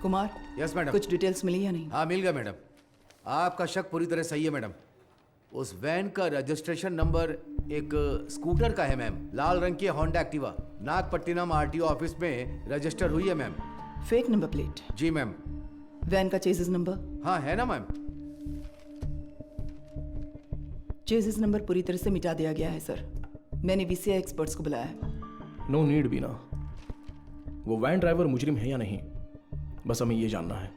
Kumar, yes madam. कुछ details मिली या नहीं? हाँ मिल गया मैडम। आपका शक पूरी तरह सही है मैडम। उस वैन का रजिस्ट्रेशन नंबर एक स्कूटर का है मैम, लाल रंग की Honda Activa. Nagapattinam RTO office में रजिस्टर हुई है मैम। Fake number plate. जी मैम। वैन का चेसिस नंबर? हाँ है ना मैम। चेसिस नंबर पूरी तरह से मिटा दिया गया है सर। मैंने वीसीआई एक्सपर्ट्स को बुलाया है। नो नीड बीना। वो वैन ड्राइवर मुजरिम है या नहीं, बस हमें ये जानना है।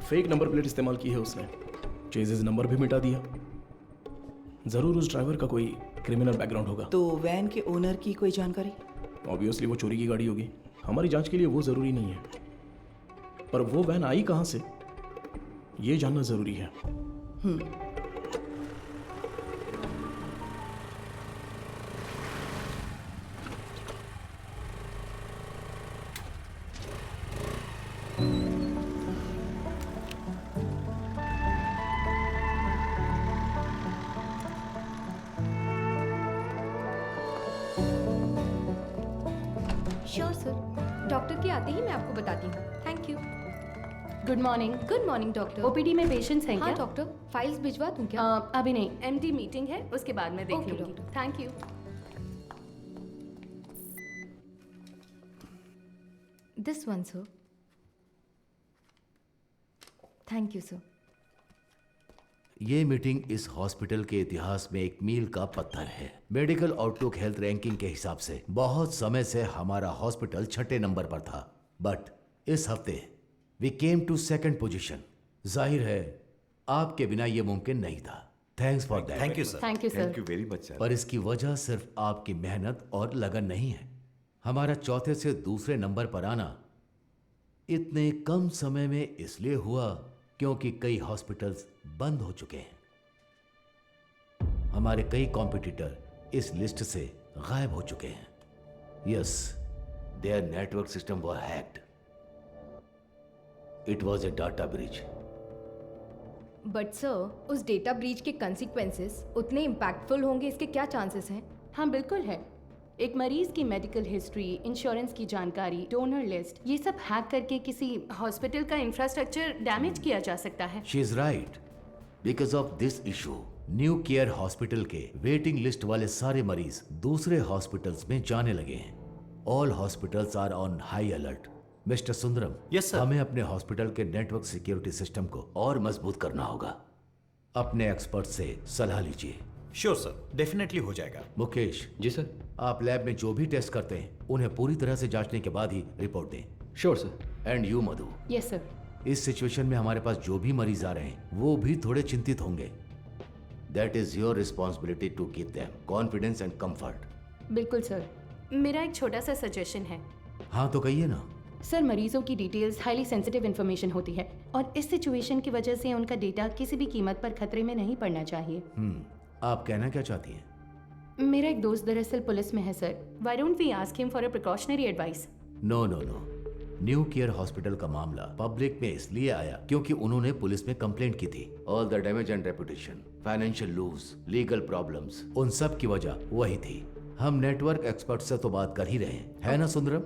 फेक नंबर प्लेट इस्तेमाल की है उसने, चेजिस नंबर भी मिटा दिया। जरूर उस ड्राइवर का कोई क्रिमिनल बैकग्राउंड होगा। तो वैन के ओनर की कोई जानकारी? ऑब्वियसली वो चोरी की गाड़ी होगी। हमारी जांच के लिए वो जरूरी नहीं है, पर वो वैन आई कहां से ये जानना जरूरी है। श्योर सर, डॉक्टर के आते ही मैं आपको बताती हूँ। Thank you. Good morning. Good morning doctor. OPD में पेशेंट्स हैं हाँ क्या? डॉक्टर, फाइल्स भिजवा दूँ क्या? अभी नहीं, एमडी मीटिंग है, उसके बाद मैं देख Okay, लूंगी। doctor. Thank you. This one sir. Thank you sir. ये मीटिंग इस हॉस्पिटल के इतिहास में एक मील का पत्थर है। मेडिकल आउटलुक हेल्थ रैंकिंग के हिसाब से बहुत समय से हमारा हॉस्पिटल 6ठे नंबर पर था, बट इस हफ्ते we came to 2nd position. जाहिर है आपके बिना ये मुमकिन नहीं था। Thanks for that. Thank you sir. Thank you sir. Thank you very much sir. पर इसकी वजह सिर्फ आपकी मेहनत और लगन नहीं है। हमारा चौथे से दूसरे नंबर पर आना इतने कम समय में इसलिए हुआ क्योंकि कई हॉस्पिटल्स बंद हो चुके हैं। हमारे कई कॉम्पिटिटर इस लिस्ट से गायब हो चुके हैं। Yes, their network system were hacked. It was a data breach. But sir, उस डेटा ब्रीच के कंसिक्वेंसेस उतने इम्पैक्टफुल होंगे, इसके क्या चांसेस हैं? हाँ बिल्कुल है। एक मरीज की मेडिकल हिस्ट्री, इंश्योरेंस की जानकारी, डोनर लिस्ट, ये सब हैक करके किसी हॉस्पिटल का इंफ्रास्ट्रक्चर डैमेज किया जा सकता है। She is right. Because of this issue New Care Hospital के वेटिंग लिस्ट वाले सारे मरीज दूसरे हॉस्पिटल्स में जाने लगे हैं। All hospitals are on high alert. Mister Sundaram, Yes, sir. हमें अपने हॉस्पिटल के नेटवर्क सिक्योरिटी सिस्टम को और मजबूत करना होगा। अपने एक्सपर्ट से सलाह लीजिए। श्योर सर, डेफिनेटली हो जाएगा। मुकेश जी सर। आप लैब में जो भी टेस्ट करते हैं उन्हें पूरी तरह से जांचने के बाद ही रिपोर्ट दें। Sure sir. And you Madhu, yes sir. इस सिचुएशन में हमारे पास जो भी मरीज आ रहे हैं वो भी थोड़े चिंतित होंगे। That is your responsibility to give them confidence and comfort. बिल्कुल सर। मेरा एक छोटा सा सजेशन है। हाँ तो कहिए ना। सर, मरीजों की डिटेल्स हाईली सेंसिटिव इन्फॉर्मेशन होती है और इस सिचुएशन की वजह से उनका डेटा किसी भी कीमत पर खतरे में नहीं पड़ना चाहिए। आप कहना क्या चाहती हैं? मेरा एक दोस्त दरअसल पुलिस में है sir. Why don't we ask him for a precautionary advice? No no no. New Care Hospital का मामला पब्लिक में इसलिए आया क्योंकि उन्होंने पुलिस में कंप्लेंट की थी। All the damage and reputation, financial loss, legal problems, उन सब की वजह वही थी। हम नेटवर्क एक्सपर्ट से तो बात कर ही रहे हैं, है ना सुंदरम?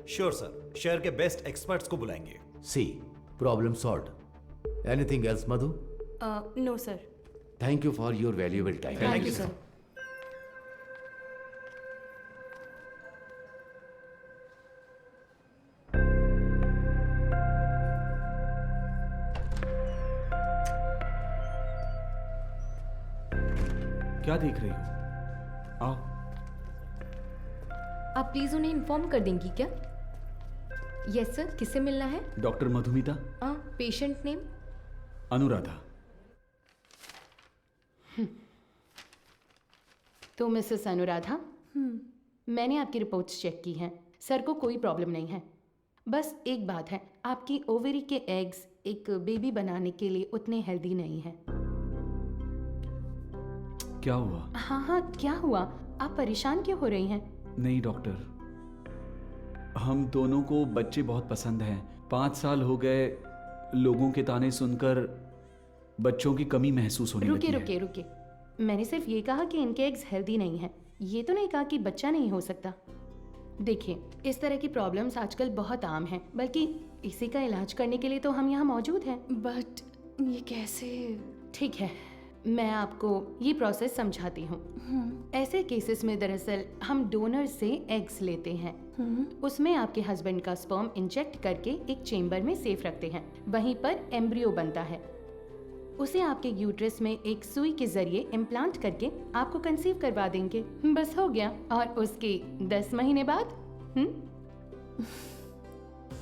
श्योर सर, शहर के बेस्ट एक्सपर्ट्स को बुलाएंगे। See, problem solved. Anything else Madhu? No sir. Thank you for your valuable time. Thank you sir. क्या देख रही हो? आओ। आप प्लीज उन्हें इन्फॉर्म कर देंगी क्या? यस सर, किससे मिलना है? Doctor Madhumita. Patient name? Anuradha. तो मिसेस अनुराधा, मैंने आपकी रिपोर्ट्स चेक की हैं। सर को कोई प्रॉब्लम नहीं है। बस एक बात है, आपकी ओवरी के एग्स एक बेबी बनाने के लिए उतने हेल्दी नहीं हैं। क्या हुआ? हाँ, क्या हुआ? आप परेशान क्यों हो रही हैं? नहीं डॉक्टर, हम दोनों को बच्चे बहुत पसंद हैं। 5 साल हो गए लोगों के ताने सुनकर बच्चों की कमी महसूस होने लगी है। रुके। मैंने सिर्फ ये कहा कि इनके एग्स हेल्दी नहीं हैं। ये तो नहीं कहा कि बच्चा नहीं हो सकता। देखिए, इस तरह की प्रॉब्लम्स आजकल बहुत आम हैं, बल्कि इसी का इलाज करने के लिए तो हम यहाँ मौजूद हैं। बट ये कैसे? ठीक है, मैं आपको ये प्रोसेस समझाती हूँ। ऐसे केसेस में दरअसल हम डोनर से एग्स लेते हैं, उसमें आपके हस्बैंड का स्पर्म इंजेक्ट करके एक चेम्बर में सेफ रखते हैं। वहीं पर एम्ब्रियो बनता है, उसे आपके यूट्रस में एक सुई के जरिए इम्प्लांट करके आपको कंसीव करवा देंगे। बस हो गया। और उसके 10 महीने बाद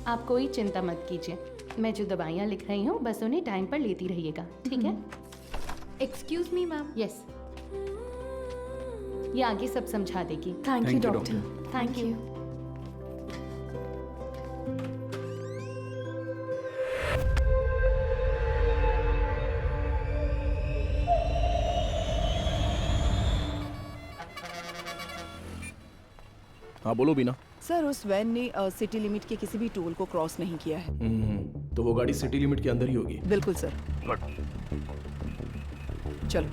आप कोई चिंता मत कीजिए, मैं जो दवाइयाँ लिख रही हूँ बस उन्हें टाइम पर लेती रहिएगा, ठीक है? Excuse me ma'am. यस, ये आगे सब समझा देगी। Thank you Thank you, doctor. Thank you. हाँ बोलो बीना। सर उस वैन ने सिटी लिमिट के किसी भी टोल को क्रॉस नहीं किया है। तो वो गाड़ी सिटी लिमिट के अंदर ही होगी। बिल्कुल सर। चलो।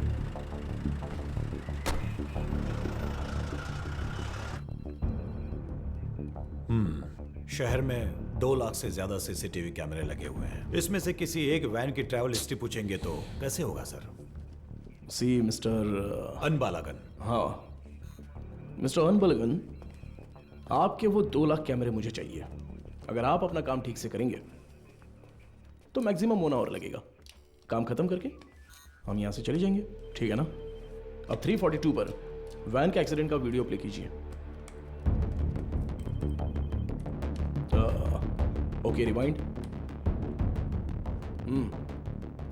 शहर में 2 लाख से ज्यादा सीसीटीवी कैमरे लगे हुए हैं। इसमें से किसी एक वैन की ट्रैवल हिस्ट्री पूछेंगे तो कैसे होगा सर? सी मिस्टर अनबालागन। हाँ मिस्टर अनबलगन, आपके वो 2 लाख कैमरे मुझे चाहिए। अगर आप अपना काम ठीक से करेंगे तो मैक्सिमम 1 आवर लगेगा। काम खत्म करके हम यहाँ से चले जाएंगे, ठीक है ना? अब 342 पर वैन के एक्सीडेंट का वीडियो प्ले कीजिए। Okay rewind.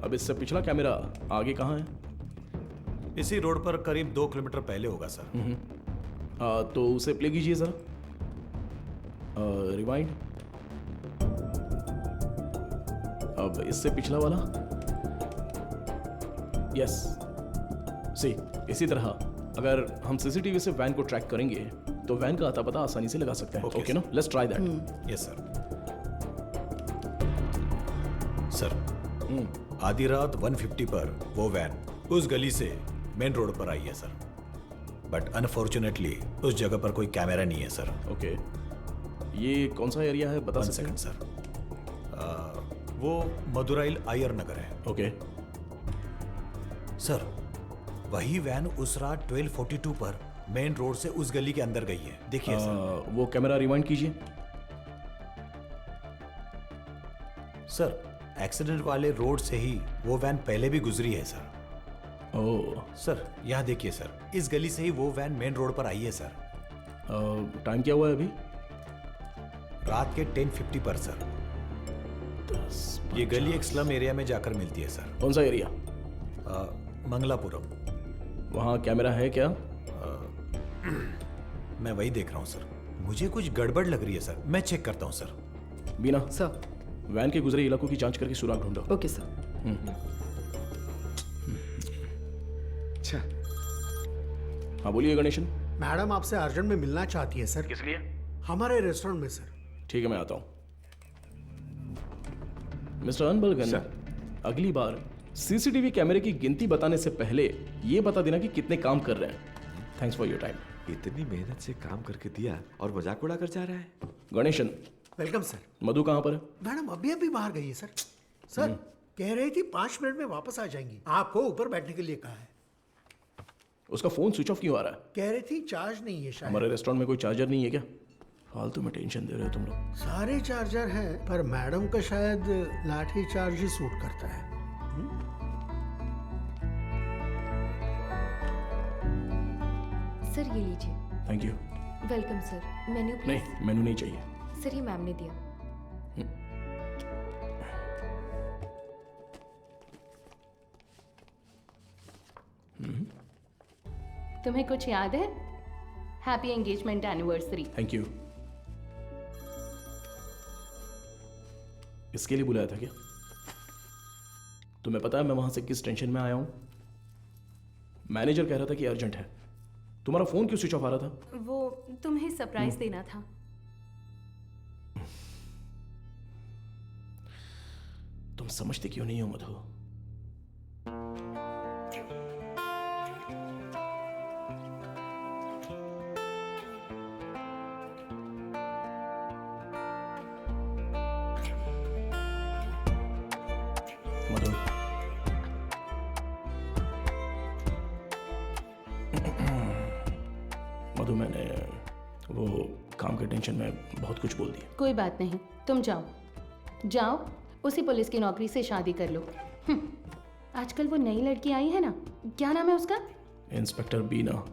अब इससे पिछला कैमरा आगे कहाँ है? इसी रोड पर करीब 2 किलोमीटर पहले होगा सर। तो उसे प्ले कीजिए जरा। रिवाइंड। अब इससे पिछला वाला। यस सी, इसी तरह अगर हम सीसीटीवी से वैन को ट्रैक करेंगे तो वैन का अता पता आसानी से लगा सकते हैं। Okay, ओके ना? Let's try that. Yes sir. Sir आधी रात 150 पर वो वैन उस गली से मेन रोड पर आई है सर, बट अनफॉर्चुनेटली उस जगह पर कोई कैमरा नहीं है सर। ओके, ये कौन सा एरिया है बता 1 सकते हैं? Second sir. वो मदुराइल आयर नगर है। ओके, सर वही वैन उस रात 1242 पर मेन रोड से उस गली के अंदर गई है। देखिए सर। वो कैमरा रिवाइंड कीजिए। सर एक्सीडेंट वाले रोड से ही वो वैन पहले भी गुजरी है सर। ओह, सर यहाँ देखिए सर, इस गली से ही वो वैन मेन रोड पर आई है सर। टाइम क्या हुआ है अभी? रात के 10:50 पर सर। ये गली एक स्लम एरिया में जाकर मिलती है सर। कौन सा एरिया? मंगलापुरम। वहाँ कैमरा है क्या? मैं वही देख रहा हूँ सर। मुझे कुछ गड़बड़ लग रही है सर, मैं चेक करता हूँ सर। बीना, सर। वैन के गुजरे इलाकों की जांच करके सुराग ढूंढो। Okay sir. अच्छा हाँ बोलिए गणेशन। मैडम आपसे अर्जेंट में मिलना चाहती है सर। किस लिए? हमारे रेस्टोरेंट में सर। ठीक है, मैं आता हूँ। Mister Anbalagan, sir. अगली बार सीसीटीवी कैमरे की गिनती बताने से पहले ये बता देना कि कितने काम कर रहे हैं। Thanks for your time. इतनी मेहनत से काम करके दिया और मजाक उड़ा कर जा रहा है। Ganesan, welcome sir. मधु कहाँ पर है? मैडम अभी अभी बाहर गई है सर। सर कह रही थी 5 मिनट में वापस आ जाएंगी। आपको ऊपर बैठने के लिए कहा है। उसका फोन स्विच ऑफ क्यों आ रहा है? कह रही थी चार्ज नहीं है शायद। हमारे रेस्टोरेंट में कोई चार्जर नहीं है क्या? फालतू में टेंशन दे रहे हो तुम लोग। सारे चार्जर हैं पर मैडम का शायद लाठी चार्ज ही सूट करता है। सर ये लीजिए। Thank you. Welcome sir. Menu please. नहीं, मेनू नहीं चाहिए। सर ये मैम ने दिया। तुम्हें कुछ याद है? Happy engagement anniversary. Thank you. इसके लिए बुलाया था क्या? तुम्हें पता है मैं वहां से किस टेंशन में आया हूं? मैनेजर कह रहा था कि अर्जेंट है। तुम्हारा फोन क्यों स्विच ऑफ आ रहा था? वो तुम्हें सरप्राइज देना था। तुम समझते क्यों नहीं हो मधु? मधु, मधु मैंने वो काम के टेंशन में बहुत कुछ बोल दिया। कोई बात नहीं, तुम जाओ जाओ, उसी पुलिस की नौकरी से शादी कर लो। आजकल वो नई लड़की आई है ना, क्या नाम है उसका? इंस्पेक्टर बीना।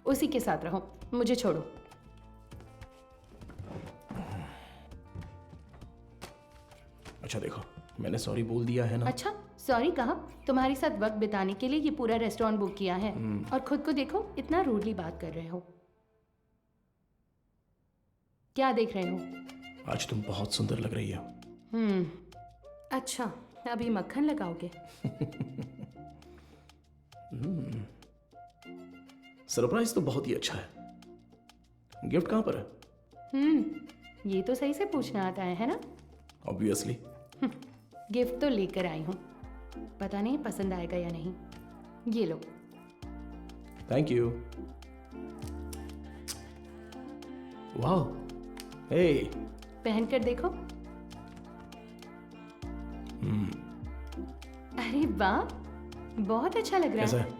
उसी के साथ रहो, मुझे छोड़ो। अच्छा देखो, मैंने सॉरी बोल दिया है ना। अच्छा, सॉरी कहा? तुम्हारे साथ वक्त बिताने के लिए ये पूरा रेस्टोरेंट बुक किया है और खुद को देखो, इतना रूडली बात कर रहे हो। क्या देख रहे हो? आज तुम बहुत सुंदर लग रही हो। अच्छा, अभी मक्खन लगाओगे? सरप्राइज तो बहुत ही अच्छा है। गिफ्ट कहाँ पर है? ये तो सही से पूछना आता है ना? ऑब्वियसली। गिफ्ट तो लेकर आई हूँ, पता नहीं पसंद आएगा या नहीं। ये लो। Thank you. वाह, हे, पहन कर देखो। अरे वाह, बहुत अच्छा लग रहा कैसा है। है?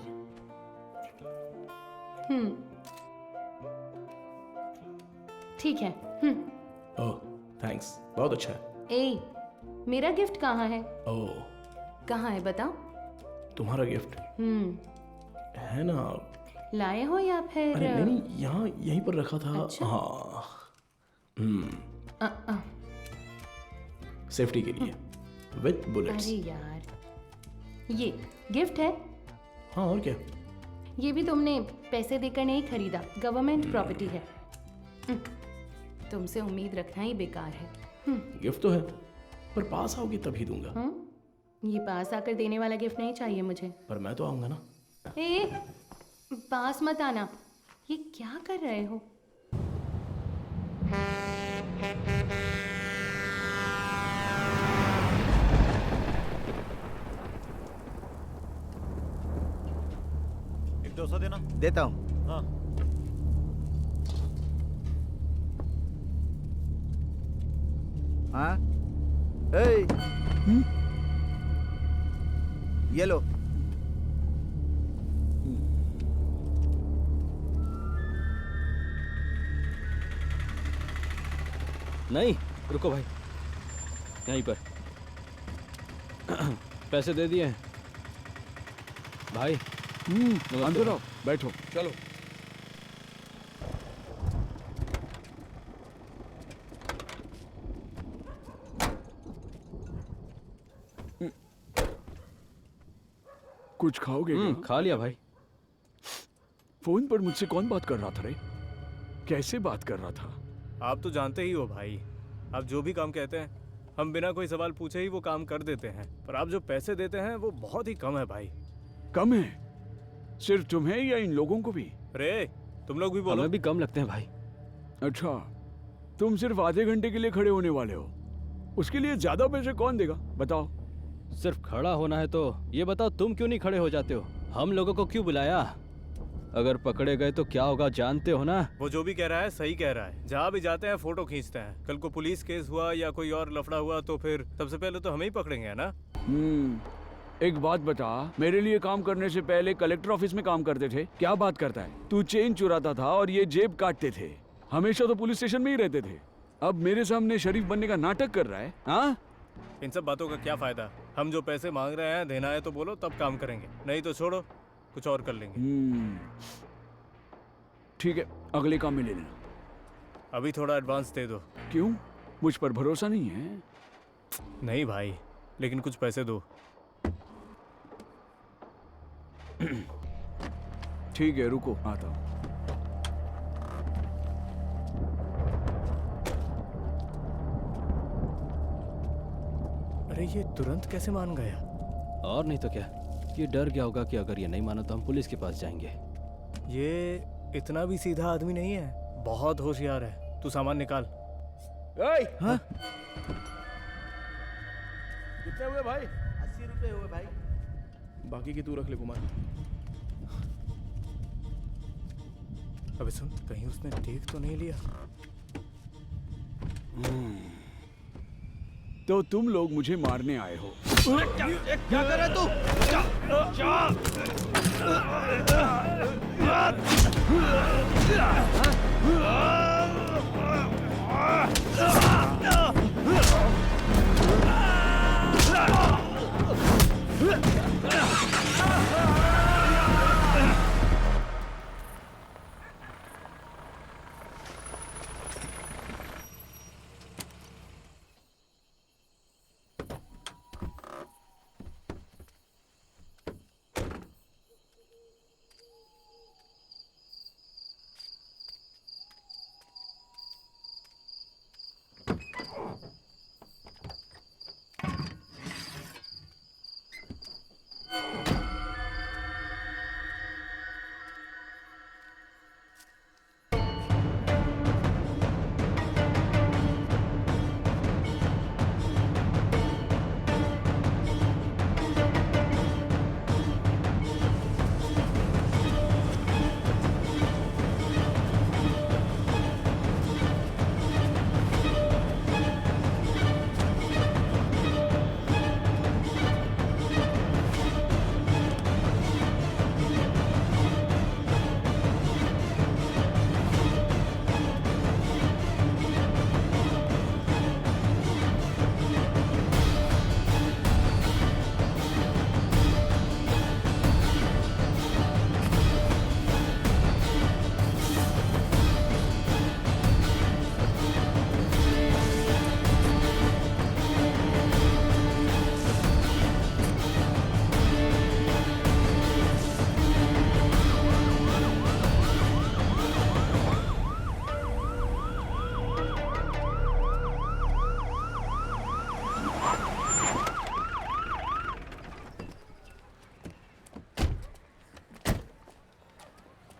ठीक है। ओह, थैंक्स, बहुत अच्छा है। ए, मेरा गिफ्ट कहाँ है? ओह, कहाँ है बताओ? तुम्हारा गिफ्ट है ना? लाए हो या फिर? अरे नहीं नहीं, यहाँ यहीं पर रखा था। अच्छा? हाँ, अ, सेफ्टी के लिए विथ बुलेट्स। अरे यार, ये गिफ्ट है? हाँ, और क्या? ये भी तुमने पैसे देकर नहीं खरीदा, गवर्नमेंट प्रॉपर्टी है। तुमसे उम्मीद रखना ही बेकार है। गिफ्ट तो है, पर पास आओगे तभी दूंगा। ये पास आकर देने वाला गिफ्ट नहीं चाहिए मुझे। पर मैं तो आऊंगा ना। ए, पास मत आना। ये क्या कर रहे हो? एक 200 देना। देता हूँ। हाँ, हाँ, ए, ये लो। नहीं, रुको भाई, यहीं पर पैसे दे दिए हैं भाई। अंदर आओ, बैठो। चलो। कुछ खाओगे क्या? खा लिया भाई। फोन पर मुझसे कौन बात कर रहा था रे? कैसे बात कर रहा था? आप तो जानते ही हो भाई, आप जो भी काम कहते हैं हम बिना कोई सवाल पूछे ही वो काम कर देते हैं, पर आप जो पैसे देते हैं वो बहुत ही कम है भाई। कम है? सिर्फ तुम्हें या इन लोगों को भी? रे, तुम लोग भी बोलो। हमें भी कम लगते हैं भाई। अच्छा, तुम सिर्फ आधे घंटे के लिए खड़े होने वाले हो, उसके लिए ज्यादा पैसे कौन देगा बताओ? सिर्फ खड़ा होना है तो ये बताओ तुम क्यों नहीं खड़े हो जाते हो? हम लोगों को क्यों बुलाया? अगर पकड़े गए तो क्या होगा जानते हो ना? वो जो भी कह रहा है सही कह रहा है। जहाँ भी जाते हैं फोटो खींचते हैं। कल को पुलिस केस हुआ या कोई और लफड़ा हुआ तो फिर सबसे पहले तो हमें ही पकड़ेंगे, है ना? एक बात बता, मेरे लिए काम करने से पहले कलेक्टर ऑफिस में काम करते थे, क्या बात करता है? तू चेन चुराता था और ये जेब काटते थे, हमेशा तो पुलिस स्टेशन में ही रहते थे, अब मेरे सामने शरीफ बनने का नाटक कर रहा है। हाँ, इन सब बातों का क्या फायदा? हम जो पैसे मांग रहे हैं देना है तो बोलो, तब काम करेंगे, नहीं तो छोड़ो, कुछ और कर लेंगे। ठीक है, अगले काम में ले लेना। अभी थोड़ा एडवांस दे दो। क्यों? मुझ पर भरोसा नहीं है? नहीं भाई, लेकिन कुछ पैसे दो। ठीक है, रुको, आता हूँ। अरे ये तुरंत कैसे मान गया? और नहीं तो क्या, ये डर गया होगा कि अगर ये नहीं माना तो हम पुलिस के पास जाएंगे। ये इतना भी सीधा आदमी नहीं है, बहुत होशियार है। तू सामान निकाल। हाँ? कितने हुए भाई? 80 रुपए हुए भाई। बाकी की तू रख ले कुमार। अबे सुन, कहीं उसने देख तो नहीं लिया? तो तुम लोग मुझे मारने आए हो? क्या कर रहा है तू?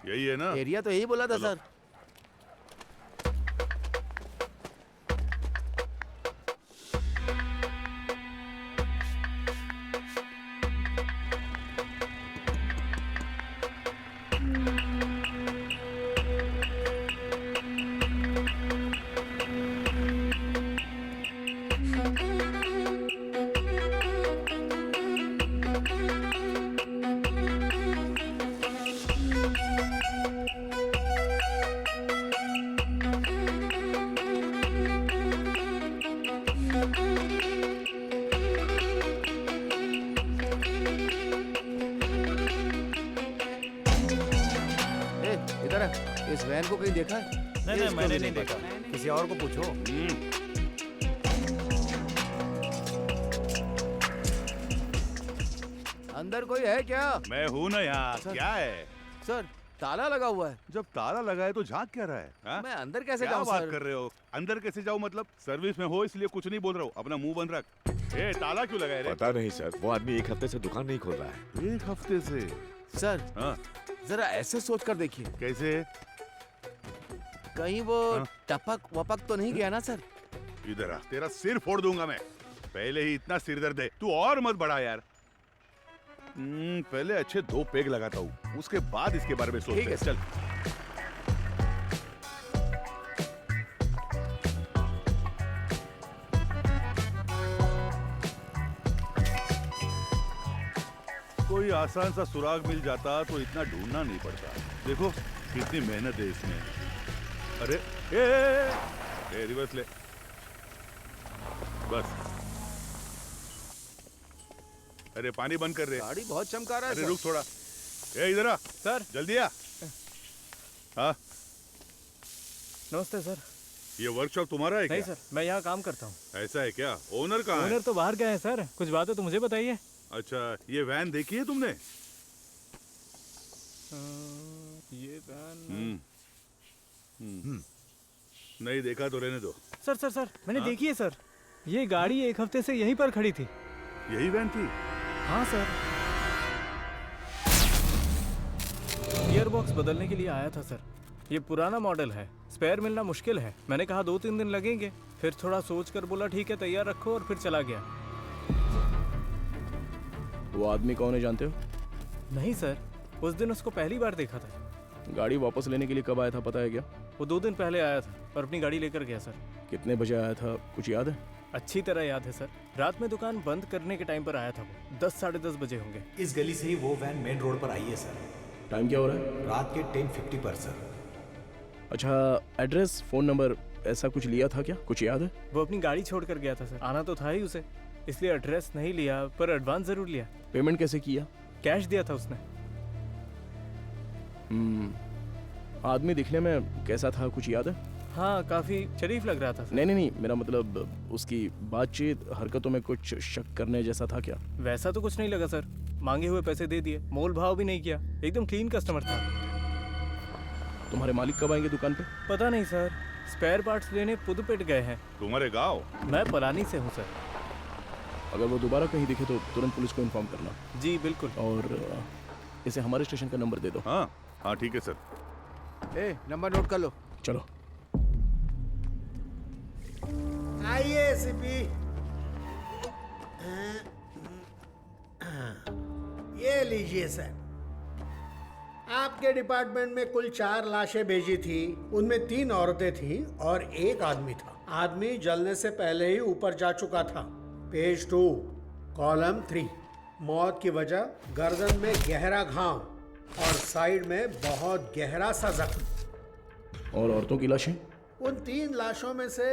यही है ना? एरिया तो यही बोला था सर। इधर है, इस वैन को कहीं देखा है? नहीं, मैंने नहीं देखा। किसी और को पूछो। अंदर कोई है क्या? मैं हूँ ना यहाँ। क्या है सर? ताला लगा हुआ है। जब ताला लगा है तो झांक क्या रहा है? हा? मैं अंदर कैसे क्या जाऊँ बात सर? कर रहे हो? अंदर कैसे जाऊँ मतलब? सर्विस में हो इसलिए कुछ नहीं बोल रहा हूँ। अपना मुंह बंद रख। ए, ताला क्यों लगा है रे? पता नहीं सर, वो आदमी 1 हफ्ते से दुकान नहीं खोल रहा है। 1 हफ्ते से? सर हाँ। जरा ऐसे सोच कर देखिए। कैसे? कहीं वो हाँ? टपक वपक तो नहीं गया ना सर? इधर आ, तेरा सिर फोड़ दूंगा मैं। पहले ही इतना सिर दर्द है, तू और मत बढ़ा यार। पहले अच्छे 2 पेग लगाता हूँ, उसके बाद इसके बारे में सोचते हैं। चल। कोई आसान सा सुराग मिल जाता तो इतना ढूंढना नहीं पड़ता। देखो कितनी मेहनत है इसमें। अरे ए, रिवर्स ले। बस। अरे पानी बंद कर रहे। गाड़ी बहुत चमका रहा है। अरे रुक थोड़ा। ए इधर आ सर। जल्दी आ। हाँ नमस्ते सर। ये वर्कशॉप तुम्हारा है क्या? नहीं सर, मैं यहाँ काम करता हूँ। ऐसा है क्या? ओनर कहाँ है? ओनर तो बाहर गए हैं सर। कुछ बात है तो मुझे बताइए। अच्छा, ये वैन देखी है तुमने? ये वैन नहीं देखा तो रहने दो। सर मैंने देखी है सर। ये गाड़ी 1 हफ्ते से यहीं पर खड़ी थी। यही वैन थी? हाँ सर। गियर बॉक्स बदलने के लिए आया था सर। ये पुराना मॉडल है, स्पेयर मिलना मुश्किल है। मैंने कहा 2-3 दिन लगेंगे। फिर थोड़ा सोच कर बोला ठीक है तैयार रखो, और फिर चला गया। वो आदमी कौन है जानते हो? नहीं सर, उस दिन उसको पहली बार देखा था। गाड़ी वापस लेने के लिए कब आया था पता है क्या? वो 2 दिन पहले आया था और अपनी गाड़ी लेकर गया सर। कितने बजे आया था कुछ याद है? अच्छी तरह याद है सर। रात में दुकान बंद करने के टाइम पर आया था वो। 10 साढ़े 10 बजे होंगे। इस गली से ही वो वैन मेन रोड पर आई है सर। टाइम क्या हो रहा है? रात के 10:50 पर सर। अच्छा, एड्रेस, फोन नंबर ऐसा कुछ लिया था क्या? कुछ याद है? वो अपनी गाड़ी छोड़ कर गया था सर। आना तो था ही उसे, इसलिए एड्रेस नहीं लिया, पर एडवांस जरूर लिया। पेमेंट कैसे किया? कैश दिया था उसने। आदमी दिखने में कैसा था, कुछ याद है? हाँ, काफी शरीफ लग रहा था सर। नहीं, मेरा मतलब उसकी बातचीत, हरकतों में कुछ शक करने जैसा था क्या? वैसा तो कुछ नहीं लगा सर। मांगे हुए पैसे दे दिए, मोल भाव भी नहीं किया, एकदम क्लीन कस्टमर था। तुम्हारे मालिक कब आएंगे दुकान पे? पता नहीं सर, स्पेयर पार्ट्स लेने पुदुपेट गए हैं। तुम्हारे गांव? मैं पलानी से हूँ सर। अगर वो दोबारा कहीं दिखे तो तुरंत पुलिस को इन्फॉर्म करना। जी बिल्कुल। और इसे हमारे स्टेशन का नंबर दे दो। हाँ ठीक है सर। नंबर नोट कर लो। चलो। आइए सीपी। ये लीजिए सर। आपके डिपार्टमेंट में कुल 4 लाशें भेजी थी। उनमें 3 औरतें थीं और 1 आदमी था। आदमी जलने से पहले ही ऊपर जा चुका था। Page 2, column 3। मौत की वजह गर्दन में गहरा घाव और साइड में बहुत गहरा सा जख्म। और औरतों की लाशें? उन 3 लाशों में से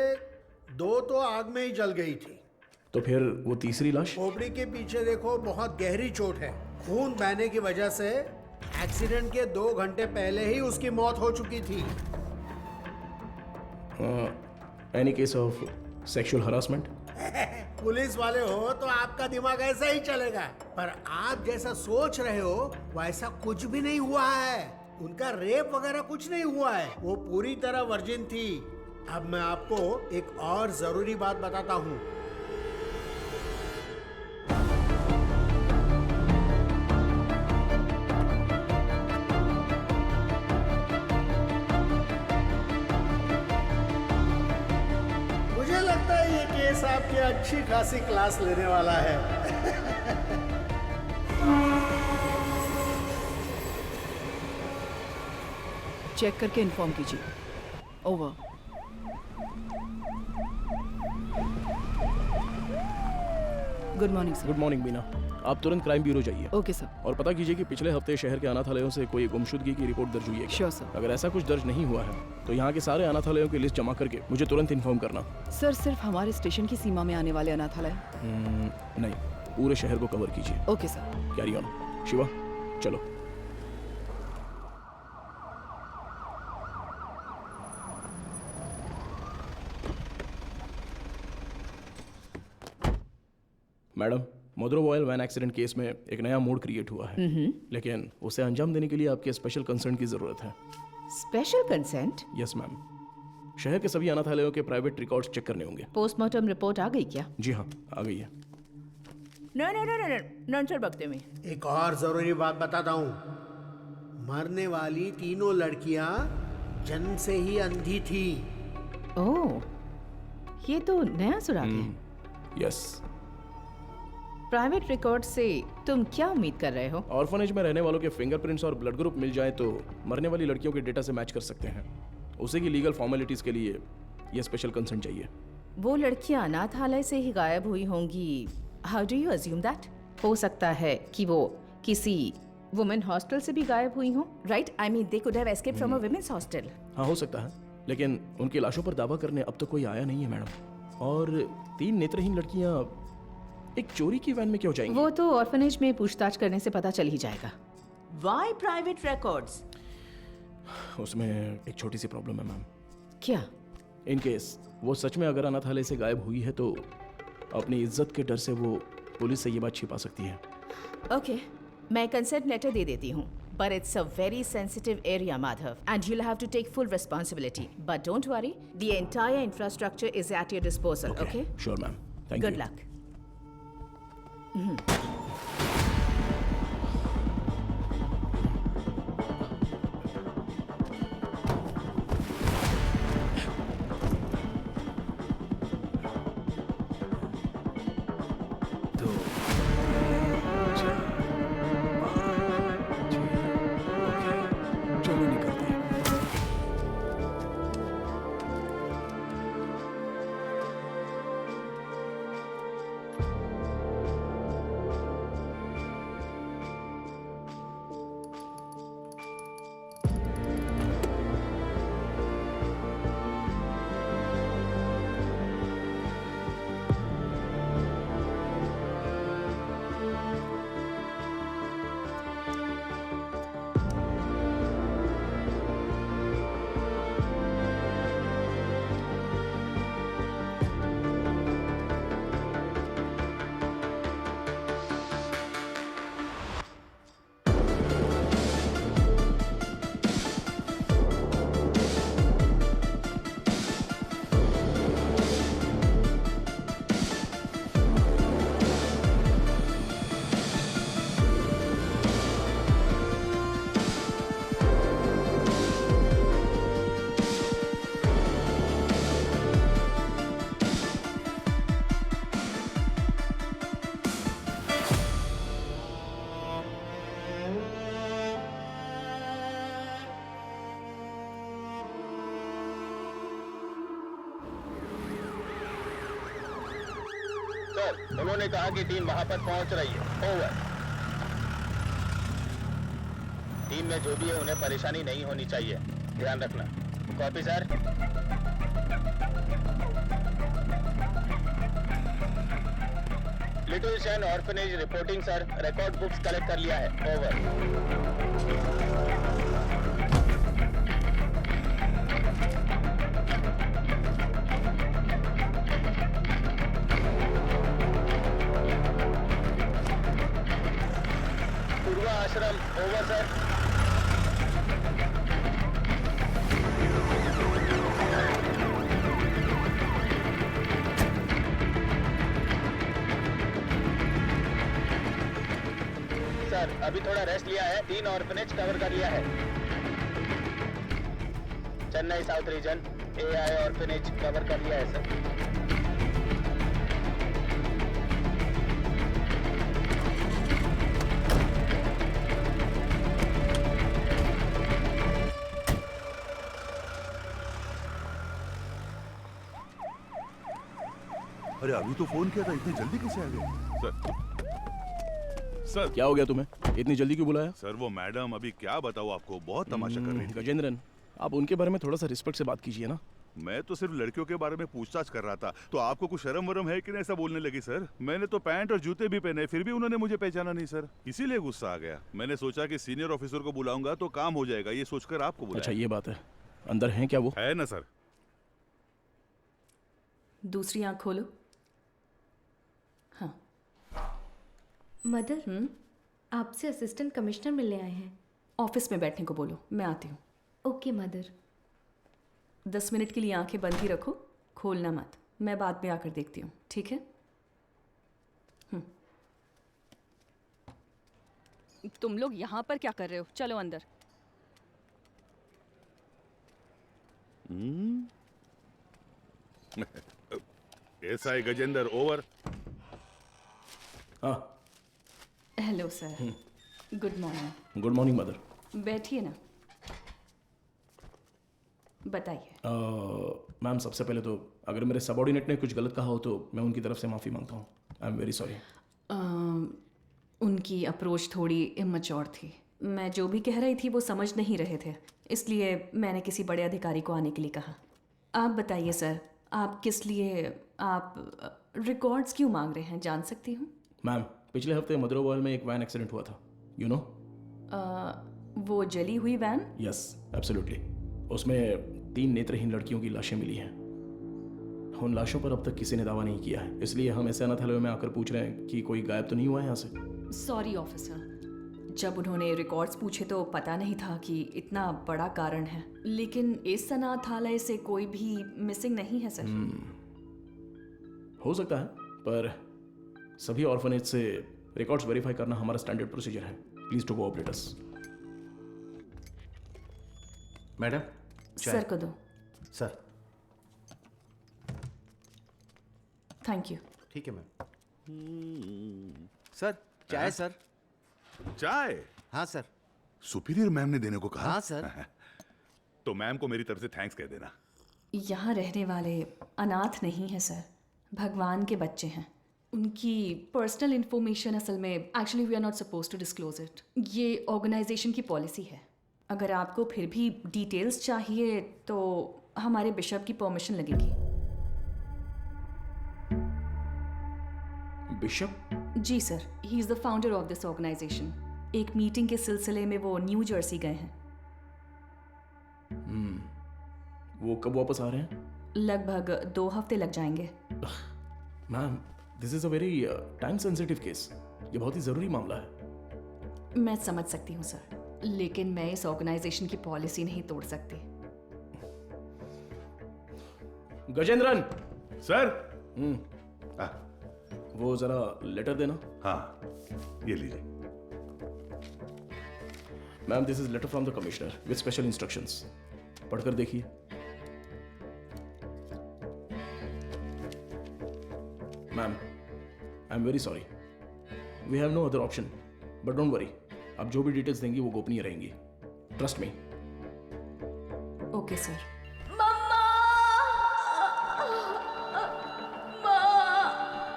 2 तो आग में ही जल गई थी। तो फिर वो तीसरी लाश? खोपड़ी के पीछे देखो, बहुत गहरी चोट है। खून बहने की वजह से एक्सीडेंट के 2 घंटे पहले ही उसकी मौत हो चुकी थी। Any case of sexual harassment? Police वाले हो तो आपका दिमाग ऐसा ही चलेगा, पर आप जैसा सोच रहे हो वैसा कुछ भी नहीं हुआ है। उनका रेप वगैरह कुछ नहीं हुआ है। वो पूरी तरह वर्जिन थी। अब मैं आपको एक और जरूरी बात बताता हूँ। मुझे लगता है ये केस आपकी अच्छी खासी क्लास लेने वाला है। चेक करके इन्फॉर्म कीजिए। Over. Good morning sir. Good morning Beena. आप तुरंत क्राइम ब्यूरो जाइए। Okay sir. और पता कीजिए कि पिछले हफ्ते शहर के अनाथालयों से कोई गुमशुदगी की रिपोर्ट दर्ज हुई है। Sure sir. अगर ऐसा कुछ दर्ज नहीं हुआ है तो यहाँ के सारे अनाथालयों की लिस्ट जमा करके मुझे तुरंत इन्फॉर्म करना। सर, सिर्फ हमारे स्टेशन की सीमा में आने वाले अनाथालय? नहीं, पूरे शहर को कवर कीजिए। Okay sir. Carry on. Shiva, चलो। मैडम, मोद्रोवॉयल वैन एक्सीडेंट केस में एक नया मोड क्रिएट हुआ है, लेकिन उसे अंजाम देने के लिए आपके स्पेशल कंसर्न की जरूरत है। Special consent? Yes ma'am. शहर के सभी अनाथालयों के प्राइवेट रिकॉर्ड्स चेक करने होंगे। पोस्टमार्टम रिपोर्ट आ गई क्या? जी हाँ, आ गई है। नंचर बकते में एक और जरूरी बात बताता हूँ। मरने वाली 3 लड़कियां जन्म से ही अंधी थी। ओह, ये तो नया सुराग है। यस। प्राइवेट रिकॉर्ड से तुम क्या उम्मीद कर रहे हो? ऑर्फनेज में रहने वालों के फिंगरप्रिंट्स और ब्लड ग्रुप मिल जाए तो मरने वाली लड़कियों के डेटा से मैच कर सकते हैं। उसी की लीगल फॉर्मेलिटीज के लिए ये स्पेशल कंसर्न चाहिए। वो लड़कियां अनाथालय से ही गायब हुई होंगी। How do you assume that? हो सकता है कि वो किसी वुमेन हॉस्टल से भी गायब हुई हों, right? I mean they could have escaped from a women's hostel. हाँ, हो सकता है, लेकिन उनकी लाशों पर दावा करने अब तक कोई आया नहीं है मैडम। और 3 नेत्रहीन लड़कियां एक चोरी की वैन में क्यों जाएंगी? वो तो ऑर्फनेज में पूछताछ करने से पता चल ही जाएगा। Why private records? उसमें एक छोटी सी प्रॉब्लम है मैम। क्या? इन केस वो सच में अगर अनाथालय से गायब हुई है तो अपनी इज्जत के डर से वो पुलिस से ये बात छिपा सकती है। ओके, मैं कंसेंट लेटर दे देती हूँ, but it's a very sensitive area, Madhav, and you'll have to take full responsibility. But don't worry, the entire infrastructure is at your disposal. Okay? Sure, ma'am. Thank you. Good luck. Sir, उन्होंने कहा कि team वहां पर पहुंच रही है। Over. Team में जो भी है उन्हें परेशानी नहीं होनी चाहिए, ध्यान रखना। Copy sir. Little Shane orphanage reporting sir, record books collect कर लिया है। ओवर। पूर्वा आश्रम, ओवर सर। सर, अभी थोड़ा रेस्ट लिया है, 3 ऑर्फनेज कवर कर लिया है। Chennai south region, AI orphanage cover कर लिया है सर। अरे अभी तो फोन किया था, इतनी जल्दी कैसे आ गए? सर क्या हो गया तुम्हें? इतनी जल्दी क्यों बुलाया? सर वो मैडम, अभी क्या बताऊँ आपको, बहुत तमाशा कर रही थी। गजेंद्रन, आप उनके बारे में थोड़ा सा रिस्पेक्ट से बात कीजिए ना। मैं तो सिर्फ लड़कियों के बारे में पूछताछ कर रहा था, तो आपको कुछ शर्म वरम है कि नहीं ऐसा बोलने लगी? सर मैंने तो पैंट और जूते भी पहने, फिर भी उन्होंने मुझे पहचाना नहीं सर, इसीलिए गुस्सा आ गया। मैंने सोचा कि सीनियर ऑफिसर को बुलाऊंगा तो काम हो जाएगा, ये सोचकर आपको बुलाया। अच्छा ये बात है, अंदर हैं क्या वो? है ना सर। दूसरी आंख खोलो। हाँ। मदर, आपसे असिस्टेंट कमिश्नर मिलने आए हैं। ऑफिस में बैठने को बोलो, मैं आती हूँ। Okay mother. 10 मिनट के लिए आंखें बंद ही रखो, खोलना मत। मैं बाद में आकर देखती हूँ, ठीक है? तुम लोग यहाँ पर क्या कर रहे हो? चलो अंदर। SI Gajendra, over. हाँ। Hello sir, good morning. Good morning mother. बैठिए ना, बताइए। मैम सबसे पहले तो अगर मेरे सबॉर्डिनेट ने कुछ गलत कहा हो तो मैं उनकी तरफ से माफ़ी मांगता हूँ। I am very sorry. उनकी अप्रोच थोड़ी इमैच्योर थी। मैं जो भी कह रही थी वो समझ नहीं रहे थे, इसलिए मैंने किसी बड़े अधिकारी को आने के लिए कहा। आप बताइए सर, आप किस लिए आप रिकॉर्ड्स क्यों मांग रहे हैं, जान सकती हूँ? मैम पिछले हफ्ते मदरोवाल में एक वैन एक्सीडेंट हुआ था, यू नो। वो जली हुई वैन? Yes absolutely. उसमें 3 नेत्रहीन लड़कियों की लाशें मिली हैं। उन लाशों पर अब तक किसी ने दावा नहीं किया है, इसलिए हम ऐसे अनाथालय में आकर पूछ रहे हैं कि कोई गायब तो नहीं हुआ है यहाँ से। सॉरी ऑफिसर, जब उन्होंने रिकॉर्ड्स पूछे तो पता नहीं था कि इतना बड़ा कारण है, लेकिन इस अनाथालय से कोई भी मिसिंग नहीं है सर। हो सकता है, पर सभी ऑर्फनेज से रिकॉर्ड्स वेरीफाई करना हमारा स्टैंडर्ड प्रोसीजर है। Please to cooperate us. Madam sir को दो। Sir thank you. ठीक है मैम। सर चाय सर। चाय? हाँ सर। सुपीरियर मैम ने देने को कहा? हाँ सर। तो मैम को मेरी तरफ से थैंक्स कह देना। यहाँ रहने वाले अनाथ नहीं हैं सर, भगवान के बच्चे हैं। उनकी पर्सनल इन्फॉर्मेशन असल में actually we are not suppose to disclose it. ये ऑर्गेनाइजेशन की पॉलिसी है। अगर आपको फिर भी डिटेल्स चाहिए तो हमारे बिशप की परमिशन लगेगी। बिशप? जी sir, he is the founder of this organisation. एक मीटिंग के सिलसिले में वो न्यू जर्सी गए हैं। वो कब वापस आ रहे हैं? लगभग 2 हफ्ते लग जाएंगे। Ma'am this is a very time sensitive case. ये बहुत ही ज़रूरी मामला है। मैं समझ सकती हूँ सर, लेकिन मैं इस ऑर्गेनाइजेशन की पॉलिसी नहीं तोड़ सकती। गजेंद्रन सर। वो जरा लेटर देना। हाँ ये लीजिए। Ma'am this is letter from the commissioner with special instructions. पढ़कर देखिए। Ma'am I am very sorry, we have no other option, but don't worry, आप जो भी डिटेल्स देंगी वो गोपनीय रहेंगी। Trust me. Okay sir.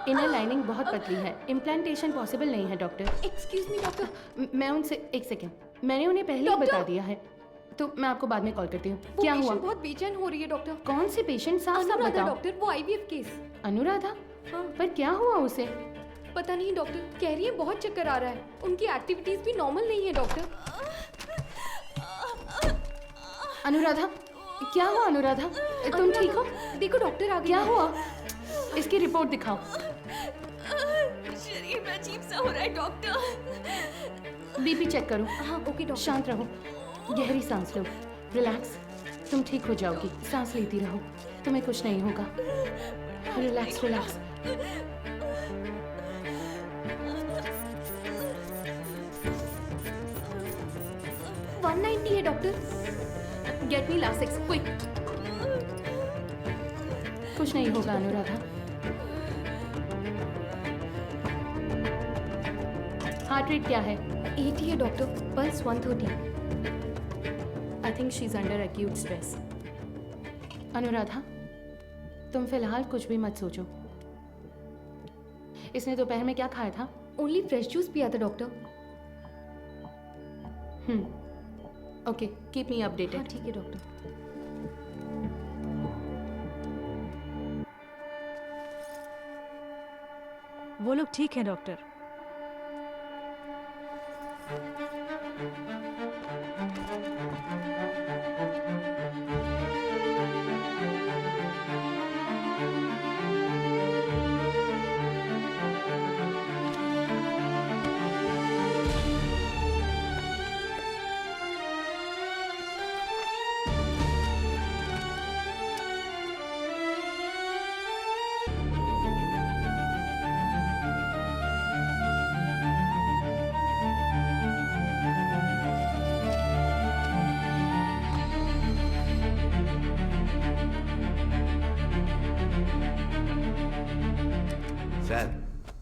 Inner lining बहुत पतली है, इम्प्लांटेशन पॉसिबल नहीं है डॉक्टर। Excuse me doctor. मैं उनसे एक सेकेंड, मैंने उन्हें पहले ही बता दिया है, तो मैं आपको बाद में कॉल करती हूँ। क्या हुआ? बहुत बेचैन हो रही है डॉक्टर। कौन से पेशेंट? साफ साफ अनुराधा बताओ। डॉक्टर, वो आईवीएफ केस। अनुराधा? हाँ। पर क्या हुआ उसे? पता नहीं डॉक्टर, कह रही है बहुत चक्कर आ रहा है, उनकी एक्टिविटीज भी नॉर्मल नहीं है डॉक्टर। अनुराधा, क्या हुआ अनुराधा? तुम ठीक हो? देखो डॉक्टर आ गए। क्या हुआ? इसकी रिपोर्ट दिखाओ। शरीर में अजीब सा हो रहा है डॉक्टर। बीपी चेक करो। हाँ ओके डॉक्टर। शांत रहो, गहरी सांस लो, रिलैक्स। तुम ठीक हो जाओगी, सांस लेती रहो, तुम्हें कुछ नहीं होगा। Relax relax. है doctor. Get me Lasix quick. कुछ नहीं होगा अनुराधा। हार्ट रेट क्या है? 80 है doctor, pulse 130। I think she is under acute stress. Anuradha, तुम फिलहाल कुछ भी मत सोचो। इसने दोपहर में क्या खाया था? ओनली फ्रेश जूस पिया था doctor. Okay, keep me updated. हाँ ठीक है डॉक्टर। वो लोग ठीक हैं doctor.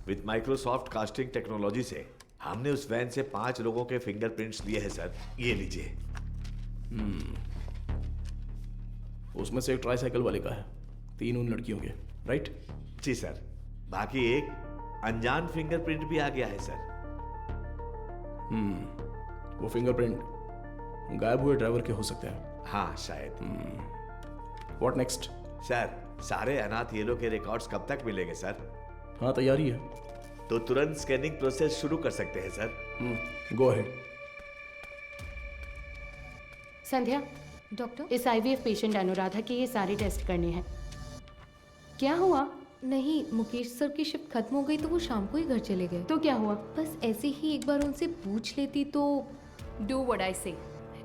With Microsoft casting technology से हमने उस वैन से 5 लोगों के फिंगरप्रिंट्स लिए हैं सर। ये लीजिए। उसमें से एक ट्राईसाइकिल वाले का है, 3 उन लड़कियों के, राइट? जी सर। बाकी एक अनजान फिंगरप्रिंट भी आ गया है सर। वो फिंगरप्रिंट गायब हुए ड्राइवर के हो सकते हैं। हाँ शायद। What next? सर, सारे अनाथ येलो के रिकॉर्ड्स कब तक मिलेंगे सर? हाँ तैयारी है। तो तुरंत स्कैनिंग प्रोसेस शुरू कर सकते हैं sir. Go ahead. Sandhya, doctor, इस आईवीएफ पेशेंट अनुराधा के ये सारे टेस्ट करने हैं। क्या हुआ? नहीं, मुकेश सर की शिफ्ट खत्म हो गई तो वो शाम को ही घर चले गए। तो क्या हुआ? बस ऐसे ही एक बार उनसे पूछ लेती तो। डू व्हाट आई से।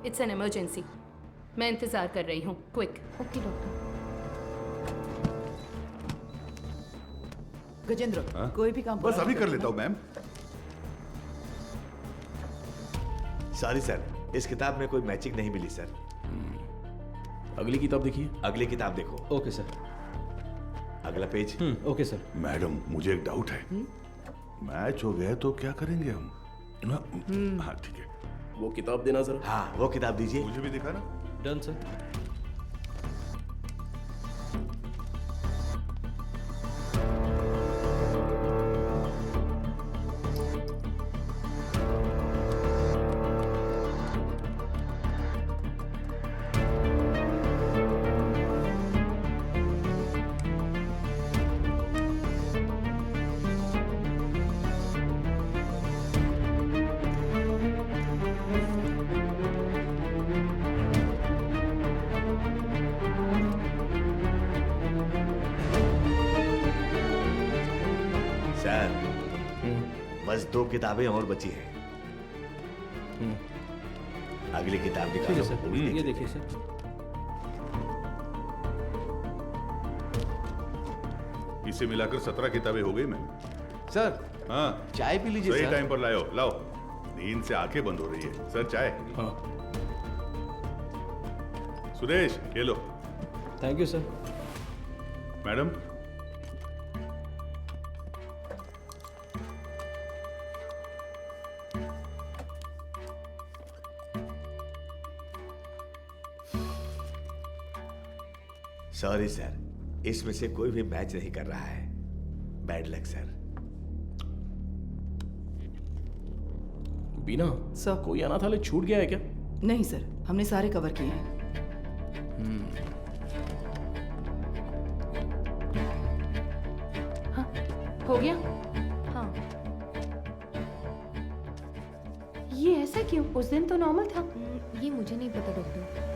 It's an emergency. मैं इंतजार कर रही हूँ। क्विक। Okay doctor. गजेंद्र, कोई भी काम बस अभी कर लेता हूँ मैम। सॉरी सर, इस किताब में कोई मैचिंग नहीं मिली सर। अगली किताब देखिए। अगली किताब देखो। Okay sir. अगला पेज। Okay sir. मैडम, मुझे एक डाउट है। मैच हो गया तो क्या करेंगे हम? हाँ ठीक है। वो किताब देना जरा। हाँ वो किताब दीजिए। मुझे भी दिखा ना। Done sir. बस 2 किताबें और बची हैं। अगली किताब निकालो। सर, ये देखिए सर। इसे मिलाकर 17 किताबें हो गई मैम। सर, हाँ चाय पी लीजिए सही सर। टाइम पर लाओ। लाओ, नींद से आंखें बंद हो रही है। सर चाय। हाँ। सुरेश, ये लो। Thank you sir. Madam, sorry sir, इसमें से कोई भी मैच नहीं कर रहा है। Bad luck sir. Beena sir कोई अनाथालय छूट गया है क्या? नहीं सर, हमने सारे कवर किए हैं। हो गया? हाँ। ये ऐसा क्यों? उस दिन तो नॉर्मल था। ये मुझे नहीं पता डॉक्टर।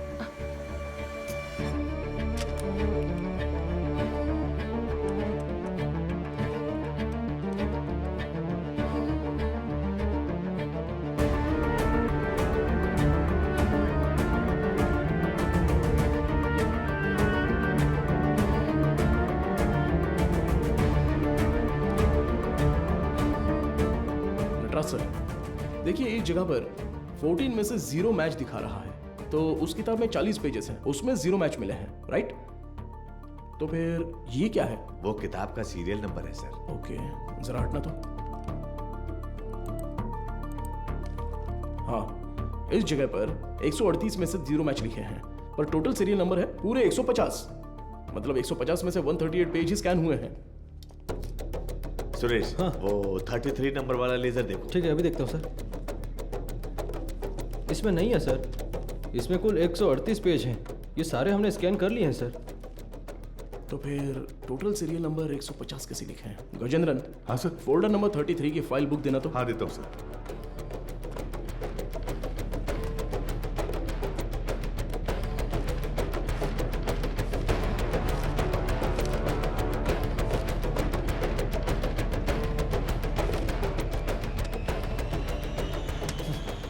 नटराज सर, देखिए एक जगह पर 14 में से 0 मैच दिखा रहा है, तो उस किताब में 40 पेजेस हैं, उसमें 0 मैच मिले हैं, राइट? तो फिर ये क्या है? वो किताब का सीरियल नंबर है सर। ओके, जरा हटना तो। हाँ, इस जगह पर 138 में से 0 मैच लिखे हैं, पर टोटल सीरियल नंबर है पूरे 150। मतलब 150 में से 138 पेज ही स्कैन हुए हैं। सुरेश, वो 33 नंबर वाला लेजर देखो। ठीक है, अभी देखता हूँ सर। इसमें नहीं है सर, इसमें कुल 138 पेज हैं। ये सारे हमने स्कैन कर लिए हैं सर। तो फिर टोटल सीरियल नंबर 150 कैसे लिखे हैं? गजेंद्रन। हाँ सर। फोल्डर नंबर 33 की फाइल बुक देना तो। हाँ देता हूँ सर।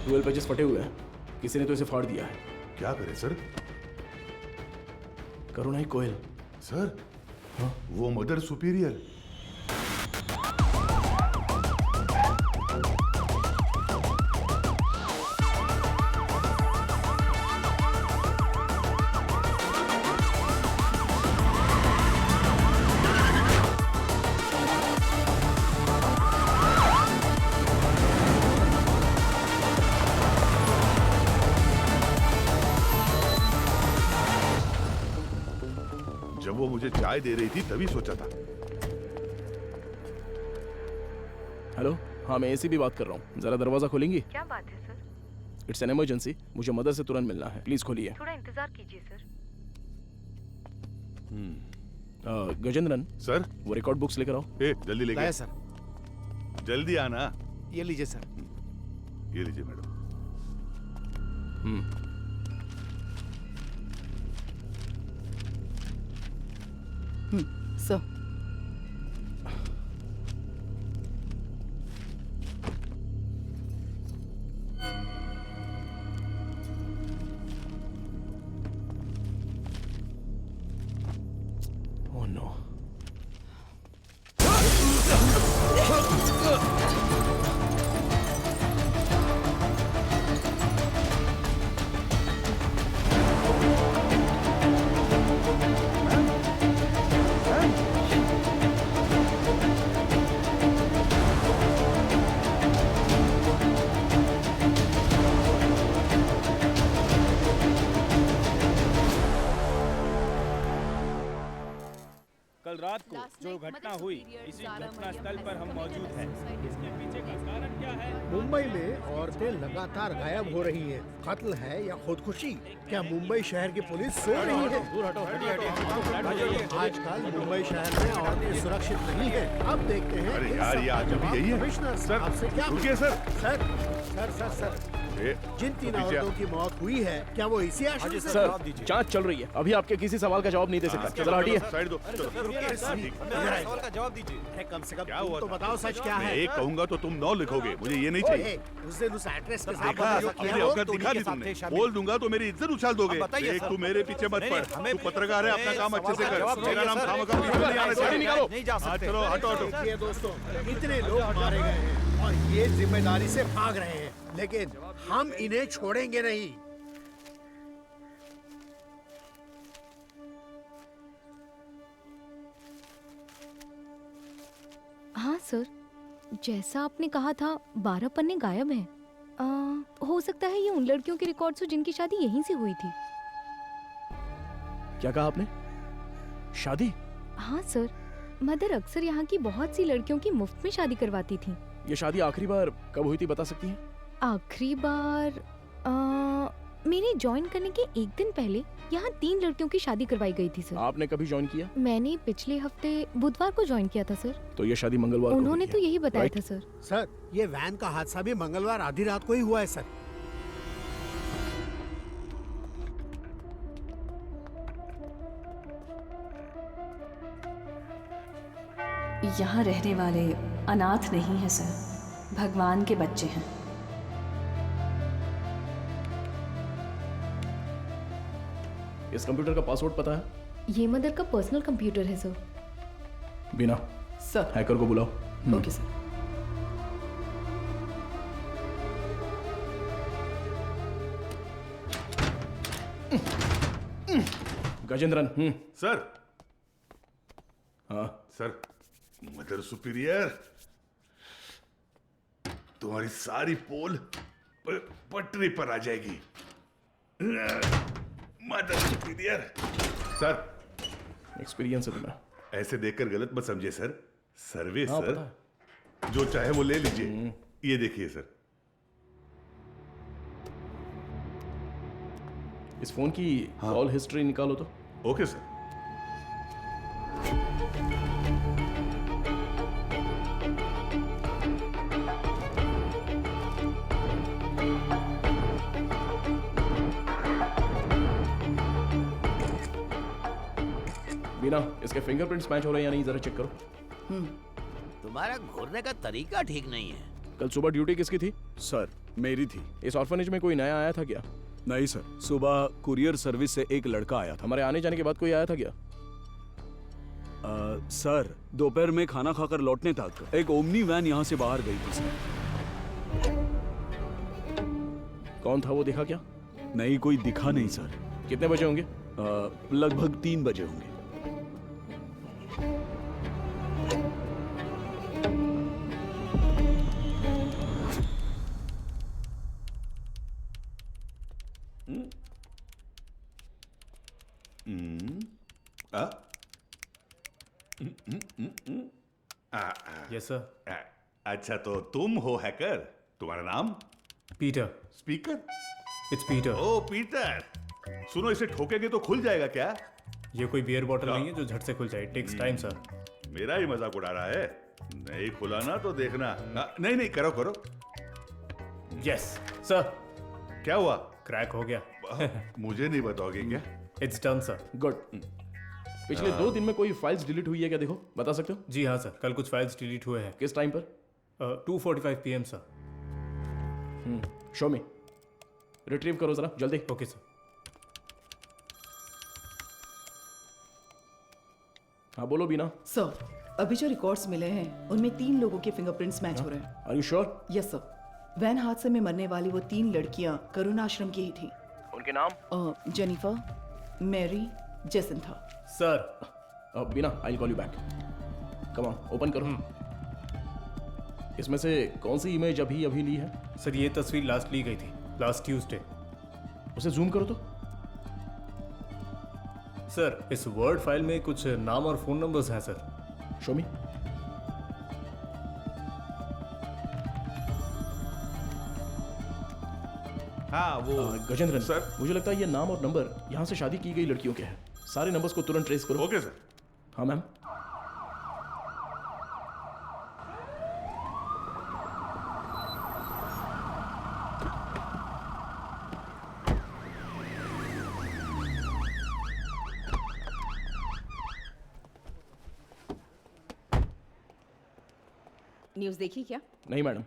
ट्वेल्व पेजेस फटे हुए हैं, किसी ने तो इसे फाड़ दिया है। क्या करे सर? करुणाई कोयल। सर हाँ? वो मदर सुपीरियर। जब वो मुझे चाय दे रही थी तभी सोचा था। हेलो, हाँ मैं एसी भी बात कर रहा हूँ, जरा दरवाजा खोलेंगी? क्या बात है सर? इट्स एन इमरजेंसी, मुझे मदर से तुरंत मिलना है, प्लीज खोलिए। थोड़ा इंतजार कीजिए सर। गजेंद्रन सर, वो रिकॉर्ड बुक्स लेकर आओ। जल्दी लेके लाया सर। जल्दी आना। ये लीजिए सर। ये लीजिए मैडम। Sir Oh no. कल रात को जो घटना हुई, इसी घटना स्थल पर हम मौजूद हैं। इसके पीछे का कारण क्या है? मुंबई में औरतें लगातार गायब हो रही हैं। कत्ल है या खुदकुशी? क्या मुंबई शहर की पुलिस सो रही है? आजकल मुंबई शहर में औरतें सुरक्षित नहीं है। अब देखते हैं। अरे यार, ये आज भी यही है। कमिश्नर सर, आपसे क्या रुकिए sir. Sir sir sir sir जिन 3 औरतों की मौत हुई है, क्या वो इसी आशय से? सर, जांच चल रही है, अभी आपके किसी सवाल का जवाब नहीं दे सकता। जरा हटिए। साइड दो। सवाल का जवाब दीजिए। कम से कम क्या तुम हुआ तो था? बताओ सच क्या है? मैं एक कहूंगा तो तुम 9 लिखोगे, मुझे ये नहीं चाहिए। उस दिन उस एड्रेस के साथ देखा, जो किया अपनी वो औकात दिखा दी तुमने। बोल दूंगा तो मेरी इज्जत उछाल दोगे। देख, तू मेरे पीछे मत पड़। तू पत्रकार है, अपना काम अच्छे से कर। मेरा नाम खामखा पीछे नहीं आना चाहिए। नहीं जा सकते। चलो हटो हटो। देखिए दोस्तों, इतने लोग मारे गए हैं और ये जिम्मेदारी से भाग रहे हैं, लेकिन हम इन्हें छोड़ेंगे नहीं। हाँ सर, जैसा आपने कहा था 12 पन्ने गायब हैं। हो सकता है ये उन लड़कियों के रिकॉर्ड्स हो जिनकी शादी यहीं से हुई थी। क्या कहा आपने? शादी? हाँ सर, मदर अक्सर यहाँ की बहुत सी लड़कियों की मुफ्त में शादी करवाती थी। ये शादी आखिरी बार कब हुई थी बता सकती हैं? आखिरी बार मेरे ज्वाइन करने के एक दिन पहले यहाँ 3 लड़कियों की शादी करवाई गई थी सर। आपने कभी ज्वाइन किया? मैंने पिछले हफ्ते बुधवार को ज्वाइन किया था सर। तो ये शादी मंगलवार को उन्होंने हुई तो है, यही बताया राइट? था सर। सर ये वैन का हादसा भी मंगलवार आधी रात को ही हुआ है सर। यहाँ रहने वाले अनाथ नहीं हैं सर, भगवान के बच्चे हैं। इस कंप्यूटर का पासवर्ड पता है? ये मदर का पर्सनल कंप्यूटर है सर। बिना सर हैकर को बुलाओ। Okay sir. गजेंद्रन। सर। हाँ सर, मदर सुपीरियर, तुम्हारी सारी पोल पटरी पर आ जाएगी। Mother superior. सर, एक्सपीरियंस है तुम्हें। ऐसे देखकर गलत मत समझिए सर। सर्विस हाँ, सर, पता जो चाहे वो ले लीजिए। ये देखिए सर। इस फोन की कॉल हिस्ट्री निकालो तो। Okay sir. बिना इसके फिंगरप्रिंट्स मैच हो रहे हैं या नहीं जरा चेक करो। तुम्हारा घूरने का तरीका ठीक नहीं है। कल सुबह ड्यूटी किसकी थी? सर मेरी थी। इस ऑर्फनेज में कोई नया आया था क्या? नहीं सर, सुबह कुरियर सर्विस से एक लड़का आया था। हमारे आने जाने के बाद कोई आया था क्या? सर दोपहर में खाना खाकर लौटने तक एक ओमनी वैन यहाँ से बाहर गई थी सर। कौन था वो देखा क्या? नहीं, कोई दिखा नहीं सर। कितने बजे होंगे? लगभग 3 बजे होंगे। Yes sir. अच्छा तो तुम हो हैकर। तुम्हारा नाम? Peter. Speaker? It's Peter. Oh Peter, सुनो इसे ठोकेंगे तो खुल जाएगा क्या? ये कोई बियर बॉटल नहीं है जो झट से खुल जाए। Takes time sir. मेरा ही मजाक उड़ा रहा है। नहीं खुला ना तो देखना। नहीं नहीं, करो करो। Yes sir. क्या हुआ? क्रैक हो गया। मुझे नहीं बताओगे क्या? It's done sir. गुड। पिछले 2 दिन में कोई फाइल्स डिलीट हुई है क्या? देखो, बता सकते हो? जी हाँ सर, कल कुछ फाइल्स डिलीट हुए हैं। किस टाइम पर? 2:45 PM सर। शो मी। रिट्रीव करो जरा जल्दी। Okay sir. हाँ बोलो बीना। सर अभी जो रिकॉर्ड्स मिले हैं उनमें 3 लोगों के फिंगरप्रिंट्स मैच हो रहे हैं। Are you sure? Yes sir. Van हादसे में मरने वाली वो 3 लड़कियां करुणा आश्रम की ही थी। उनके नाम? Jennifer, Mary, Jacintha. Sir Beena, I will call you back. Come on, open करो। इसमें से कौन सी इमेज अभी ली है? सर ये तस्वीर लास्ट ली गई थी, लास्ट ट्यूसडे। उसे जूम करो तो। सर इस वर्ड फाइल में कुछ नाम और फोन नंबर्स हैं सर। शो मी। हाँ वो गजेंद्रन सर, मुझे लगता है ये नाम और नंबर यहाँ से शादी की गई लड़कियों के हैं। सारे नंबर्स को तुरंत ट्रेस करो। Okay sir. हाँ मैम। न्यूज़ देखी क्या? नहीं madam.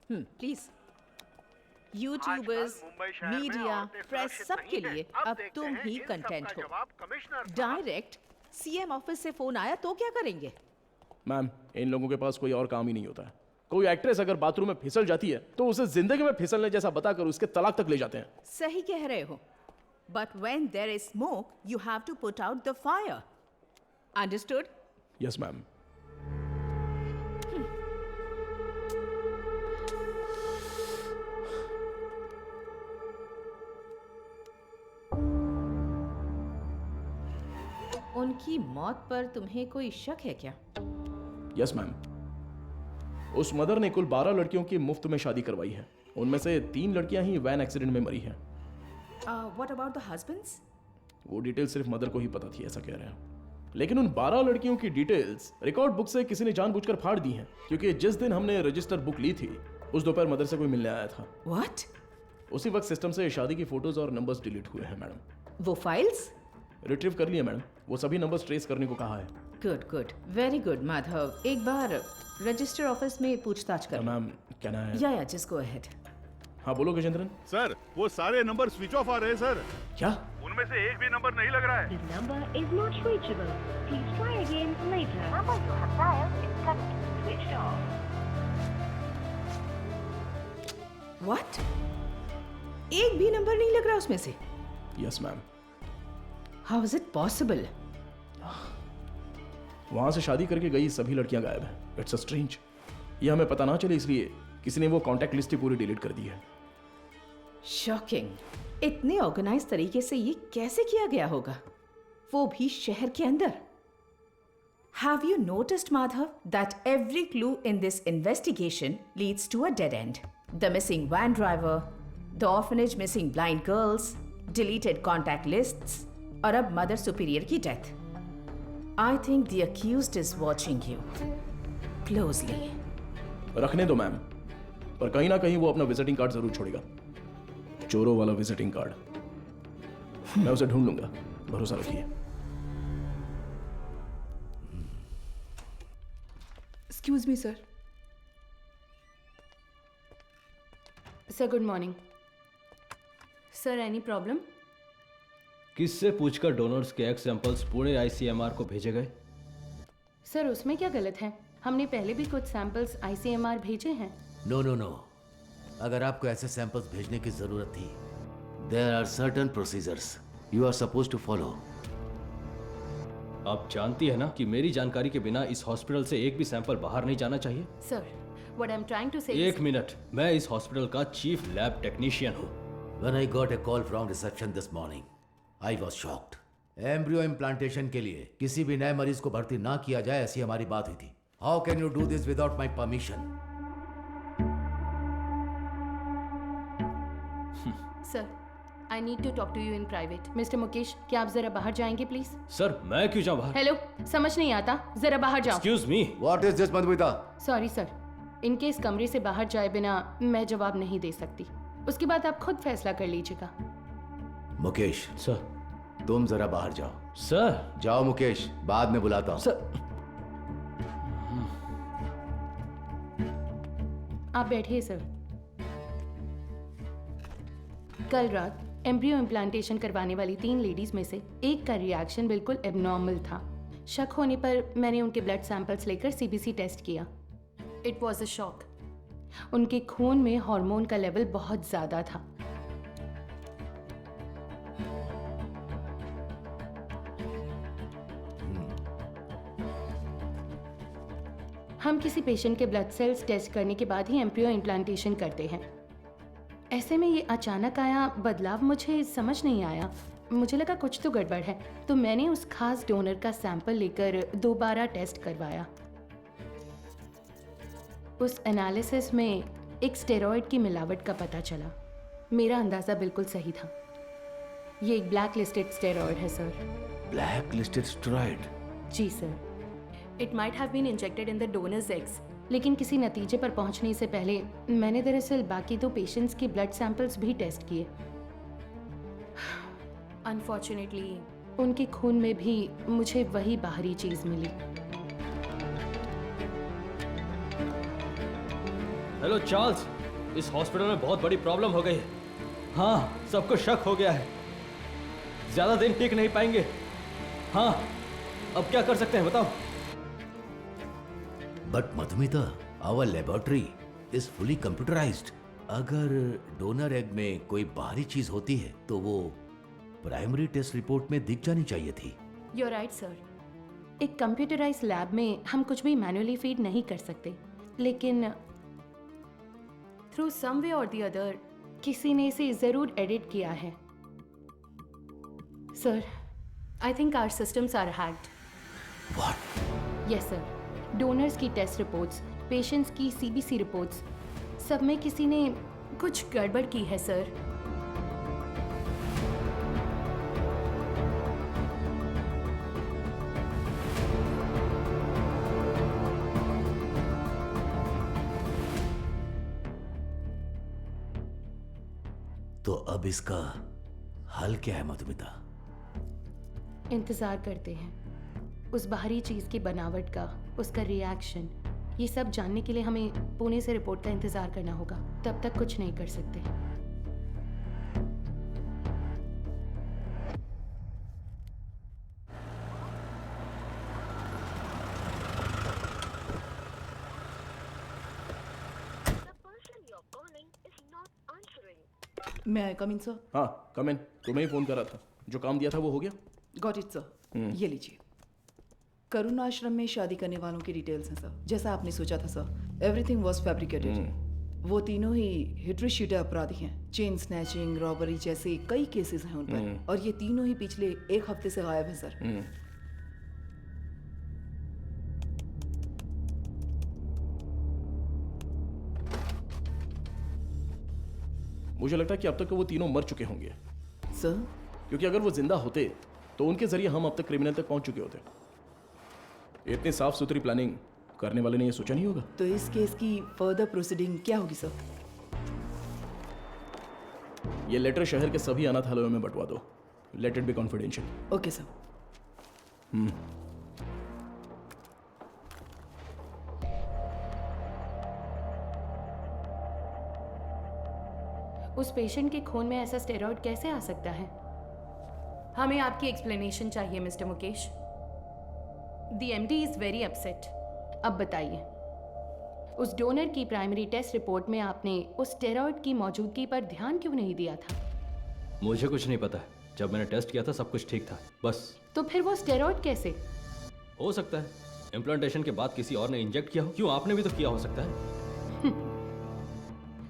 Please. YouTubers, media, press सबके लिए अब तुम ही कंटेंट हो। डायरेक्ट सीएम ऑफिस से फोन आया तो क्या करेंगे? मैम इन लोगों के पास कोई और काम ही नहीं होता है। कोई एक्ट्रेस अगर बाथरूम में फिसल जाती है तो उसे जिंदगी में फिसलने जैसा बताकर उसके तलाक तक ले जाते हैं। सही कह रहे हो। But when there is smoke you have to put out the fire. Understood? Yes ma'am. उनकी मौत पर तुम्हें कोई शक है क्या? Yes ma'am. उस मदर ने कुल 12 लड़कियों की मुफ्त में शादी करवाई है। उनमें से 3 लड़कियां ही वैन एक्सीडेंट में मरी हैं। What about the husbands? वो डिटेल सिर्फ मदर को ही पता थी, ऐसा कह रहे हैं। लेकिन उन 12 लड़कियों की डिटेल्स रिकॉर्ड बुक से किसी ने जानबूझकर फाड़ दी हैं, क्योंकि जिस दिन हमने रजिस्टर बुक ली थी उस दोपहर मदर से कोई मिलने आया था। व्हाट? उसी वक्त सिस्टम से शादी की फोटोज और नंबर्स डिलीट हुए हैं मैडम। वो फाइल्स रिट्रीव कर लिए मैडम। वो सभी नंबर्स ट्रेस करने को कहा है। Good good, very good Madhav. एक बार रजिस्टर ऑफिस में पूछताछ कर। Ma'am can I? या जस्ट गो अहेड। हाँ बोलो गजेंद्रन। सर वो सारे नंबर स्विच ऑफ आ रहे हैं सर। क्या? उनमें से एक भी नंबर नहीं लग रहा है। This number is not reachable. Please try again later. Number you have dialed is currently switched off. What? एक भी नंबर नहीं लग रहा उसमें से? Yes ma'am. How is it possible? वहां से शादी करके गई सभी लड़कियां गायब हैं। It's a strange. ये हमें पता ना चले इसलिए किसी ने वो कॉन्टैक्ट लिस्ट ही पूरी डिलीट कर दी है। शॉकिंग। इतने ऑर्गेनाइज तरीके से ये कैसे किया गया होगा, वो भी शहर के अंदर? Have you noticed, Madhav, that every clue in this investigation leads to a dead end? The missing van driver, the orphanage missing blind girls, deleted contact lists, और अब मदर सुपीरियर की death. I think the accused is watching you closely. रखने दो ma'am, पर कहीं ना कहीं वो अपना विजिटिंग कार्ड जरूर छोड़ेगा। चोरों वाला विजिटिंग कार्ड। मैं उसे ढूंढ लूंगा, भरोसा रखिए। Excuse me sir. Sir good morning. Sir any problem? किससे पूछकर डोनर्स के एग सैंपल्स पुणे आईसीएमआर को भेजे गए? सर उसमें क्या गलत है? हमने पहले भी कुछ सैंपल्स आईसीएमआर भेजे हैं। नो नो नो, अगर आपको ऐसे सैंपल्स भेजने की जरूरत थी, there are certain procedures you are suppose to follow. आप जानती है ना कि मेरी जानकारी के बिना इस हॉस्पिटल से एक भी सैंपल बाहर नहीं जाना चाहिए। Sir what I am trying to say एक मिनट, मैं इस हॉस्पिटल का चीफ लैब टेक्नीशियन हूँ। When I got a call from reception this morning, I was shocked. Embryo implantation के लिए किसी भी नए मरीज को भर्ती ना किया जाए, ऐसी हमारी बात हुई थी। How can you do this without my permission? Sir I need to talk to you in private. Mister Mukesh, क्या आप जरा बाहर जाएंगे प्लीज? सर मैं क्यों जाऊं बाहर? हेलो, समझ नहीं आता, जरा बाहर जाओ। Excuse me, what is this Madhumita? Sorry sir, इनके इस कमरे से बाहर जाए बिना मैं जवाब नहीं दे सकती। उसके बाद आप खुद फैसला कर लीजिएगा। मुकेश सर, तुम जरा बाहर जाओ। सर जाओ मुकेश, बाद में बुलाता हूँ। सर आप बैठिए सर। कल रात एम्ब्रियो इम्प्लांटेशन करवाने वाली 3 लेडीज में से एक का रिएक्शन बिल्कुल एबनॉर्मल था। शक होने पर मैंने उनके ब्लड सैंपल्स लेकर सीबीसी टेस्ट किया। It was a shock. उनके खून में हार्मोन का लेवल बहुत ज्यादा था। हम किसी पेशेंट के ब्लड सेल्स टेस्ट करने के बाद ही एम्ब्रियो इम्प्लांटेशन करते हैं। ऐसे में ये अचानक आया बदलाव मुझे समझ नहीं आया। मुझे लगा कुछ तो गड़बड़ है, तो मैंने उस खास डोनर का सैंपल लेकर दोबारा टेस्ट करवाया। उस एनालिसिस में एक स्टेरॉइड की मिलावट का पता चला। मेरा अंदाज़ा बिल्कुल सही था। ये एक ब्लैक लिस्टेड स्टेरॉइड है सर। Black listed steroid? जी sir. It might have been injected in the donors eggs. लेकिन किसी नतीजे पर पहुंचने से पहले मैंने दरअसल बाकी 2 पेशेंट्स के ब्लड सैंपल्स भी टेस्ट किए। अनफॉर्चुनेटली उनके खून में भी मुझे वही बाहरी चीज मिली। हेलो चार्ल्स, इस हॉस्पिटल में बहुत बड़ी प्रॉब्लम हो गई है। हाँ, सबको शक हो गया है। ज्यादा दिन टिक नहीं पाएंगे। हाँ, अब क्या कर सकते हैं बताओ? But Madhumita, our laboratory is fully computerised. अगर डोनर एग में कोई बाहरी चीज होती है तो वो प्राइमरी टेस्ट रिपोर्ट में दिख जानी चाहिए थी। You're right, sir. एक कंप्यूटराइज्ड लैब में हम कुछ भी मैन्युअली फीड नहीं कर सकते, लेकिन थ्रू सम वे और द अदर किसी ने इसे जरूर एडिट किया है। Sir, I think our systems are hacked. Yes sir, donors की टेस्ट रिपोर्ट्स, पेशेंट्स की सीबीसी रिपोर्ट्स, सब में किसी ने कुछ गड़बड़ की है सर। तो अब इसका हल क्या है मधुमिता? इंतज़ार करते हैं उस बाहरी चीज़ की बनावट का, उसका रिएक्शन, ये सब जानने के लिए हमें पुणे से रिपोर्ट का इंतज़ार करना होगा। तब तक कुछ नहीं कर सकते। मैं आई कम इन सर? हाँ कम इन। तुम्हें ही फोन करा था, जो काम दिया था वो हो गया? Got it sir. ये लीजिए, करुण आश्रम में शादी करने वालों की डिटेल्स हैं सर, जैसा आपने सोचा था सर। Everything was fabricated. वो तीनों ही हिट्रीशीटे अपराधी हैं। चेन स्नैचिंग, रॉबरी जैसे कई केसेस हैं उन पर, और ये तीनों ही पिछले 1 हफ्ते से गायब हैं सर। मुझे लगता है कि अब तक वो तीनों मर चुके होंगे सर, क्योंकि अगर वो जिंदा होते तो उनके जरिए हम अब तक क्रिमिनल तक पहुंच चुके होते। इतनी साफ सुथरी प्लानिंग करने वाले ने ये सोचा नहीं होगा। तो इस केस की फर्दर प्रोसीडिंग क्या होगी सर? ये लेटर शहर के सभी अनाथालयों में बंटवा दो। Let it be confidential. Okay sir. उस पेशेंट के खून में ऐसा स्टेरॉइड कैसे आ सकता है? हमें आपकी एक्सप्लेनेशन चाहिए mister Mukesh. The MD is very upset. अब बताइए, उस डोनर की प्राइमरी टेस्ट रिपोर्ट में आपने उस स्टेरॉइड की मौजूदगी पर ध्यान क्यों नहीं दिया था? मुझे कुछ नहीं पता। जब मैंने टेस्ट किया था सब कुछ ठीक था, बस। तो फिर वो स्टेरॉइड कैसे? हो सकता है इम्प्लांटेशन के बाद किसी और ने इंजेक्ट किया हो। क्यों, आपने भी तो किया हो सकता है।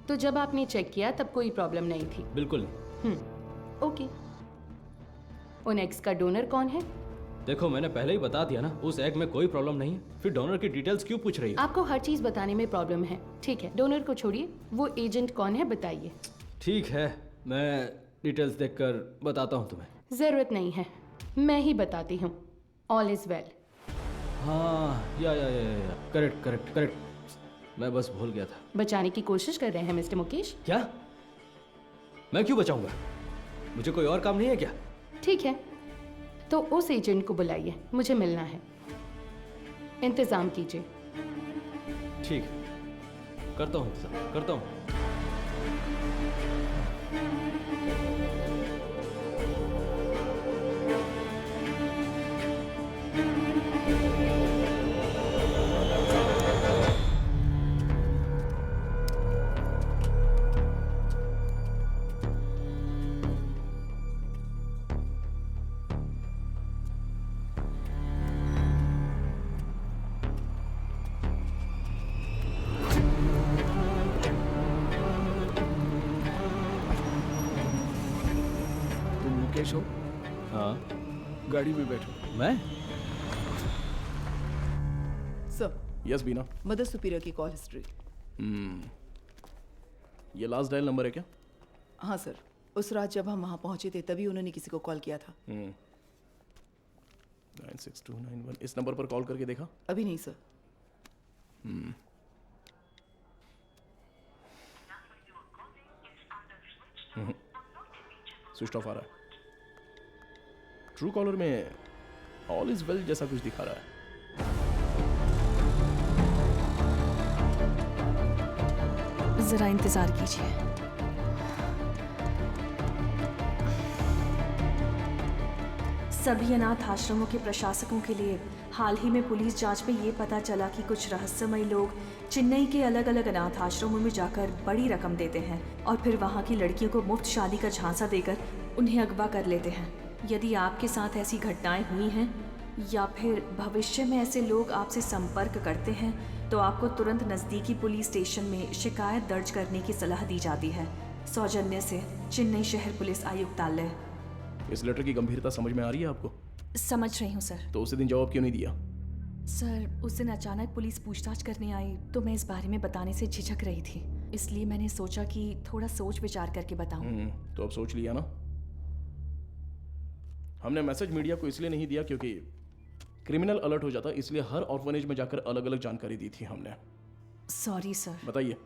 तो जब आपने चेक किया तब कोई प्रॉब्लम नहीं थी? बिल्कुल नहीं। ओके। उन एग्स का डोनर कौन है? देखो, मैंने पहले ही बता दिया ना, उस एग में कोई प्रॉब्लम नहीं है। फिर डोनर की डिटेल्स क्यों पूछ रही हो? आपको हर चीज बताने में प्रॉब्लम है। ठीक है, डोनर को छोड़िए, वो एजेंट कौन है बताइए। ठीक है, मैं डिटेल्स देखकर बताता हूँ तुम्हें। जरूरत नहीं है, मैं ही बताती हूँ। All is well. हाँ, या करेक्ट। मैं बस भूल गया था। बचाने की कोशिश कर रहे हैं मिस्टर मुकेश? क्या? मैं क्यों बचाऊंगा? मुझे कोई और काम नहीं है क्या? ठीक है, तो उस एजेंट को बुलाइए, मुझे मिलना है। इंतजाम कीजिए। ठीक है, करता हूँ इंतजाम, करता हूँ। मुकेश हो? हाँ। गाड़ी में बैठो। मैं? सर। यस बीना। मदर सुपीरियर की कॉल हिस्ट्री। ये लास्ट डायल नंबर है क्या? हाँ सर, उस रात जब हम वहाँ पहुँचे थे तभी उन्होंने किसी को कॉल किया था। 96291। इस नंबर पर कॉल करके देखा? अभी नहीं सर। स्विच ऑफ आ रहा है। ट्रू कॉलर में ऑल इज वेल जैसा कुछ दिखा रहा है। जरा इंतजार कीजिए। सभी अनाथ आश्रमों के प्रशासकों के लिए हाल ही में पुलिस जांच में ये पता चला कि कुछ रहस्यमयी लोग चेन्नई के अलग अलग अनाथ आश्रमों में जाकर बड़ी रकम देते हैं और फिर वहाँ की लड़कियों को मुफ्त शादी का झांसा देकर उन्हें अगवा कर लेते हैं। यदि आपके साथ ऐसी घटनाएं हुई हैं या फिर भविष्य में ऐसे लोग आपसे संपर्क करते हैं तो आपको तुरंत नज़दीकी पुलिस स्टेशन में शिकायत दर्ज करने की सलाह दी जाती है। सौजन्य से चेन्नई शहर पुलिस आयुक्तालय। इस लेटर की गंभीरता समझ में आ रही है आपको? समझ रही हूँ सर। तो उसी दिन जवाब क्यों नहीं दिया? सर उस दिन अचानक पुलिस पूछताछ करने आई तो मैं इस बारे में बताने से झिझक रही थी, इसलिए मैंने सोचा कि थोड़ा सोच विचार करके बताऊं। तो अब सोच लिया ना? हमने मैसेज मीडिया को इसलिए नहीं दिया क्योंकि क्रिमिनल अलर्ट हो जाता, इसलिए हर ऑर्फनेज में जाकर अलग अलग जानकारी दी थी हमने। Sorry sir. बताइए।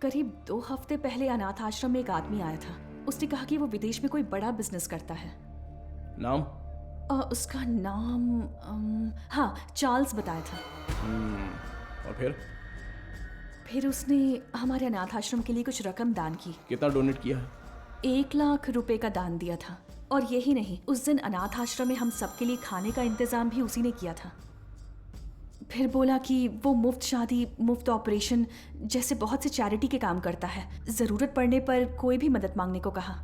करीब 2 हफ्ते पहले अनाथ आश्रम में एक आदमी आया था। उसने कहा कि वो विदेश में कोई बड़ा बिजनेस करता है। नाम? उसका नाम हाँ, चार्ल्स बताया था। और फिर उसने हमारे अनाथ आश्रम के लिए कुछ रकम दान की। कितना डोनेट किया है? 1 लाख रुपए का दान दिया था। और यही नहीं, उस दिन अनाथ आश्रम में हम सबके लिए खाने का इंतजाम भी उसी ने किया था। फिर बोला कि वो मुफ्त शादी, मुफ्त ऑपरेशन जैसे बहुत से चैरिटी के काम करता है। जरूरत पड़ने पर कोई भी मदद मांगने को कहा।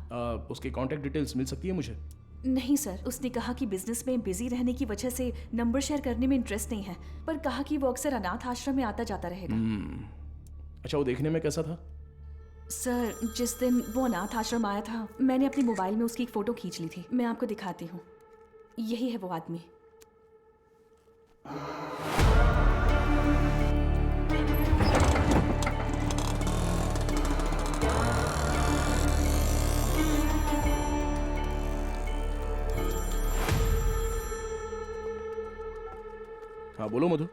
उसकी कांटेक्ट डिटेल्स मिल सकती है मुझे? नहीं सर, उसने कहा कि बिजनेस में बिजी रहने की वजह से नंबर शेयर करने में इंटरेस्ट नहीं है, पर कहा कि वो अक्सर अनाथ आश्रम में आता जाता रहेगा। अच्छा, वो देखने में कैसा था? सर जिस दिन वो अनाथ आश्रम आया था, मैंने अपने मोबाइल में उसकी एक फोटो खींच ली थी। मैं आपको दिखाती हूँ। यही है वो आदमी। हाँ बोलो मधु,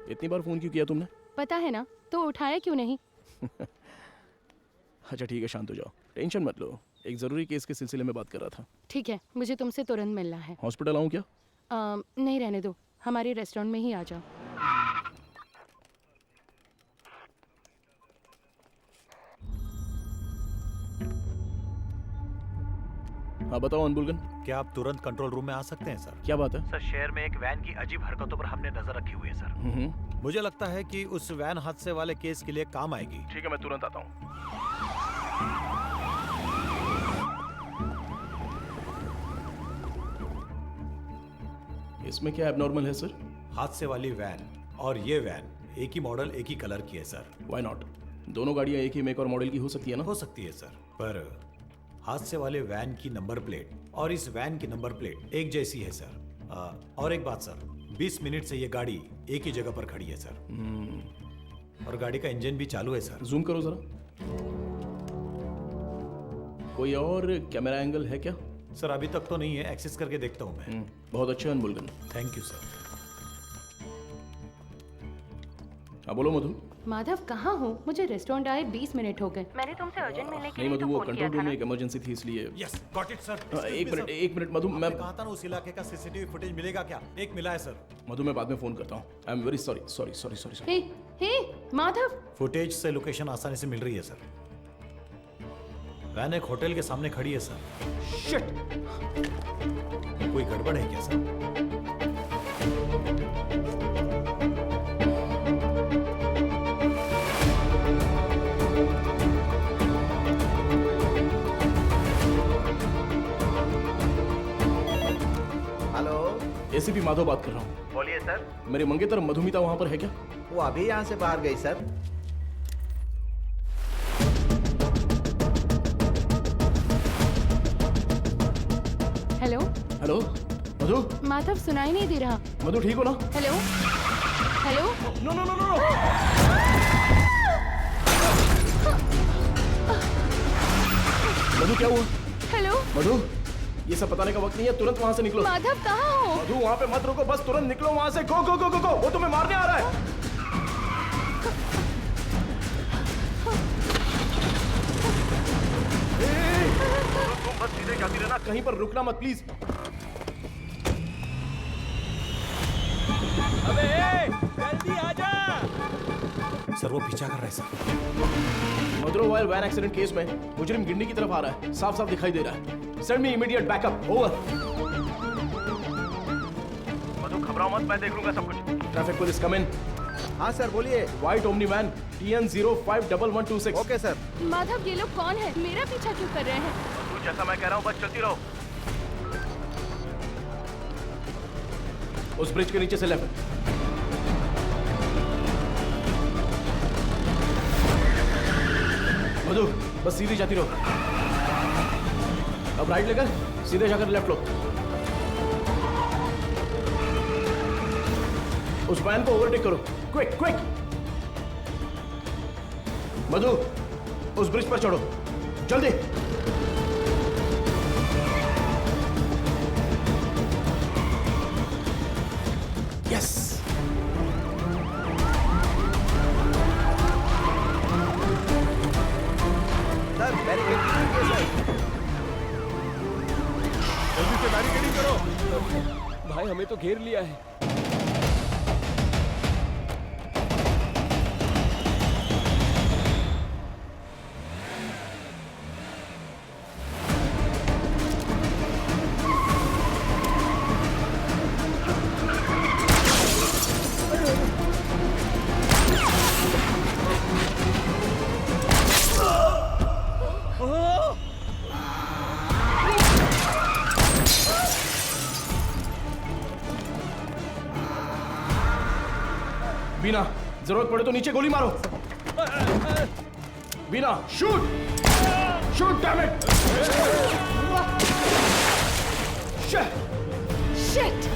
इतनी बार फोन क्यों किया तुमने? पता है ना, तो उठाया क्यों नहीं? अच्छा ठीक है, शांत हो जाओ, टेंशन मत लो। एक जरूरी केस के सिलसिले में बात कर रहा था। ठीक है, मुझे तुमसे तुरंत मिलना है। हॉस्पिटल आऊँ क्या? नहीं, रहने दो, हमारे रेस्टोरेंट में ही आ जाओ। हाँ बताओ अनबुलगन। क्या आप तुरंत कंट्रोल रूम में आ सकते हैं सर? क्या बात है? सर शहर में एक वैन की अजीब हरकतों पर हमने नजर रखी हुई है सर। मुझे लगता है कि उस वैन हादसे वाले केस के लिए काम आएगी। ठीक है, मैं तुरंत आता हूँ। इसमें क्या एबनॉर्मल है सर? हादसे वाली वैन और ये वैन एक ही मॉडल, एक ही कलर की है सर। Why not? दोनों गाड़ियाँ एक ही मेक और मॉडल की हो सकती है ना? हो सकती है सर, पर हादसे वाले वैन की नंबर प्लेट और इस वैन की नंबर प्लेट एक जैसी है सर। और एक बात सर, 20 मिनट से ये गाड़ी एक ही जगह पर खड़ी है सर। और गाड़ी का इंजन भी चालू है सर। जूम करो जरा। कोई और कैमरा एंगल है क्या? सर अभी तक तो नहीं है, एक्सेस करके देखता हूँ मैं। बहुत अच्छा अनबुलगन। Thank you sir. हाँ बोलो मधु। माधव कहाँ हो? मुझे रेस्टोरेंट आए 20 मिनट हो गए। मैंने तुमसे अर्जेंट मिलने के नहीं लिए मधु, तो वो फोन किया कंट्रोल था रूम ना। में एक इमरजेंसी थी इसलिए। Yes got it sir. एक मिनट मधु, मैं कहा था ना उस इलाके का सीसीटीवी फुटेज मिलेगा क्या? एक मिला है सर। मधु मैं बाद में फोन करता हूँ। I am very sorry. Hey Madhav. Footage से लोकेशन आसानी से मिल रही है सर। वैन एक होटल के सामने खड़ी है सर। शिट! कोई गड़बड़ है क्या सर? एसीपी माधव बात कर रहा हूँ। बोलिए सर। मेरे मंगेतर मधुमिता वहाँ पर है क्या? वो अभी यहाँ से बाहर गई sir. Hello hello Madhu. Madhav, सुनाई नहीं दे रहा। मधु ठीक हो ना? Hello hello. No no no no. Madhu क्या हुआ? हेलो मधु, ये सब बताने का वक्त नहीं है, तुरंत वहाँ से निकलो। माधव कहाँ हो? मधु वहाँ पे मत रुको, बस तुरंत निकलो वहाँ से। गो गो गो गो गो, वो तुम्हें मारने आ रहा है। तुम बस सीधे जाती रहना, कहीं पर रुकना मत प्लीज। अबे जल्दी आजा। सर वो पीछा कर रहा है सर। मदुरवायल वैन एक्सीडेंट केस में मुजरिम गिंडी की तरफ आ रहा है, साफ साफ दिखाई दे रहा है। Send me immediate backup. Over. Madhu घबराओ मत, मैं देख लूंगा सब कुछ। Traffic police come in. हाँ सर बोलिए। White Omni van TN051126। Okay sir. Madhav ये लोग कौन है? मेरा पीछा क्यों कर रहे हैं? मधु जैसा मैं कह रहा हूँ बस चलती रहो। उस ब्रिज के नीचे से लेफ्ट। मधु बस सीधी जाती रहो। अब राइट लेकर सीधे जाकर लेफ्ट लो। उस वैन को ओवरटेक करो, क्विक क्विक। मधु, उस ब्रिज पर चढ़ो, जल्दी। यस। सर बैरिकेडिंग कीजिए सर। जल्दी से बैरिकेडिंग करो। भाई हमें तो घेर लिया है। बीना, जरूरत पड़े तो नीचे गोली मारो। Beena, shoot shoot damn it. Shit.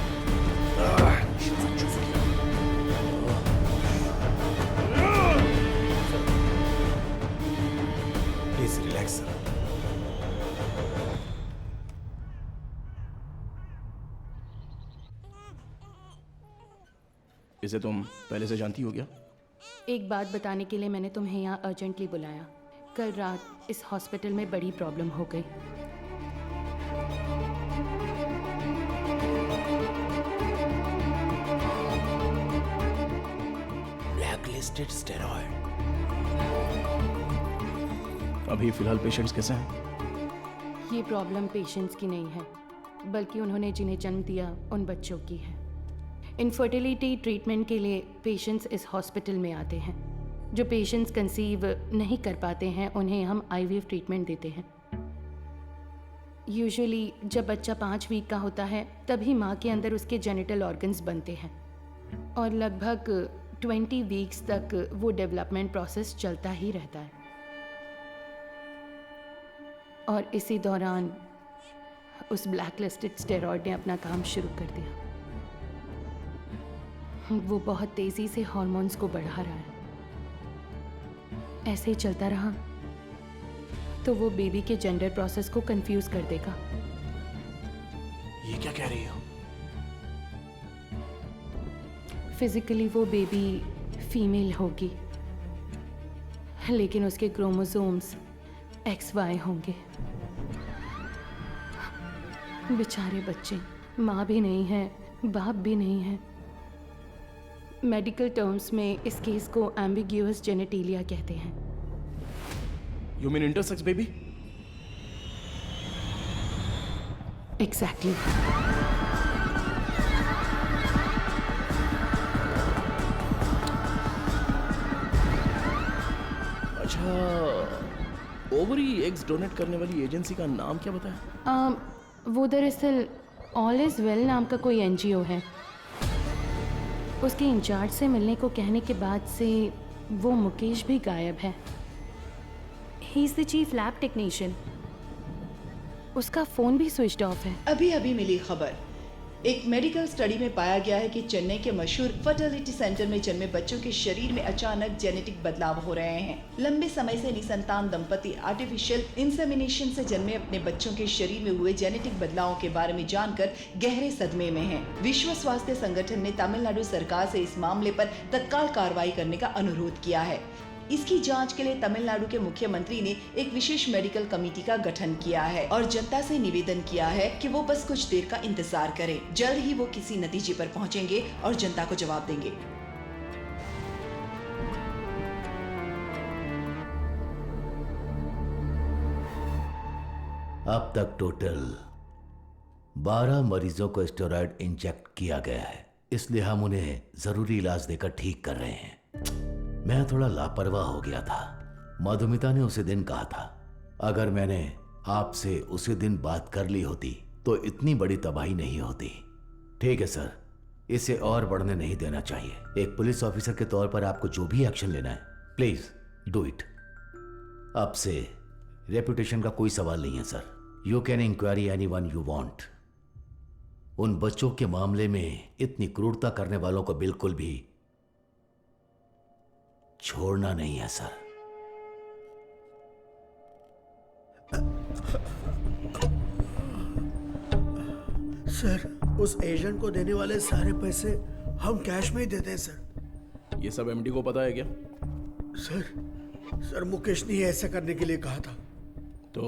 Please relax sir. इसे तुम पहले से जानती हो क्या? एक बात बताने के लिए मैंने तुम्हें यहाँ अर्जेंटली बुलाया। कल रात इस हॉस्पिटल में बड़ी प्रॉब्लम हो गई। Blacklisted steroid. अभी फिलहाल पेशेंट्स कैसे हैं? ये प्रॉब्लम पेशेंट्स की नहीं है, बल्कि उन्होंने जिन्हें जन्म दिया उन बच्चों की है। इनफर्टिलिटी ट्रीटमेंट के लिए पेशेंट्स इस हॉस्पिटल में आते हैं। जो पेशेंट्स कंसीव नहीं कर पाते हैं उन्हें हम IVF ट्रीटमेंट देते हैं। यूजुअली जब बच्चा 5 वीक का होता है तभी माँ के अंदर उसके जेनिटल ऑर्गन्स बनते हैं और लगभग 20 वीक्स तक वो डेवलपमेंट प्रोसेस चलता ही रहता है। और इसी दौरान उस ब्लैकलिस्टेड स्टेरॉइड ने अपना काम शुरू कर दिया। वो बहुत तेजी से हार्मोन्स को बढ़ा रहा है। ऐसे ही चलता रहा तो वो बेबी के जेंडर प्रोसेस को कंफ्यूज कर देगा। ये क्या कह रही हो? फिजिकली वो बेबी फीमेल होगी, लेकिन उसके क्रोमोसोम्स XY होंगे। बेचारे बच्चे, माँ भी नहीं है, बाप भी नहीं है। मेडिकल टर्म्स में इस केस को एम्बिग्यूअस जेनेटिलिया कहते हैं। You mean intersex baby? Exactly. अच्छा, ओवरी एग्स डोनेट करने वाली एजेंसी का नाम क्या बताया? वो दरअसल ऑल इज वेल नाम का कोई NGO है। उसके इंचार्ज से मिलने को कहने के बाद से वो मुकेश भी गायब है। He is the chief lab technician. उसका फोन भी स्विच्ड ऑफ है। अभी अभी मिली खबर, एक मेडिकल स्टडी में पाया गया है कि चेन्नई के मशहूर फर्टिलिटी सेंटर में जन्मे बच्चों के शरीर में अचानक जेनेटिक बदलाव हो रहे हैं। लंबे समय से निसंतान दंपति आर्टिफिशियल इंसेमिनेशन से जन्मे अपने बच्चों के शरीर में हुए जेनेटिक बदलावों के बारे में जानकर गहरे सदमे में हैं। विश्व स्वास्थ्य संगठन ने तमिलनाडु सरकार से इस मामले पर तत्काल कार्रवाई करने का अनुरोध किया है। इसकी जांच के लिए तमिलनाडु के मुख्यमंत्री ने एक विशेष मेडिकल कमेटी का गठन किया है और जनता से निवेदन किया है कि वो बस कुछ देर का इंतजार करें। जल्द ही वो किसी नतीजे पर पहुंचेंगे और जनता को जवाब देंगे। अब तक टोटल 12 मरीजों को स्टेरॉइड इंजेक्ट किया गया है, इसलिए हम उन्हें जरूरी इलाज देकर ठीक कर रहे हैं। मैं थोड़ा लापरवाह हो गया था। मधुमिता ने उसी दिन कहा था, अगर मैंने आपसे उसी दिन बात कर ली होती तो इतनी बड़ी तबाही नहीं होती। ठीक है सर, इसे और बढ़ने नहीं देना चाहिए। एक पुलिस ऑफिसर के तौर पर आपको जो भी एक्शन लेना है, प्लीज डू इट। अब से रेपुटेशन का कोई सवाल नहीं है sir. You can enquiry anyone you want. उन बच्चों के मामले में इतनी क्रूरता करने वालों को बिल्कुल भी छोड़ना नहीं है सर। सर, उस एजेंट को देने वाले सारे पैसे हम कैश में ही देते हैं सर। ये सब एमडी को पता है क्या? सर मुकेश ने ऐसा करने के लिए कहा था। तो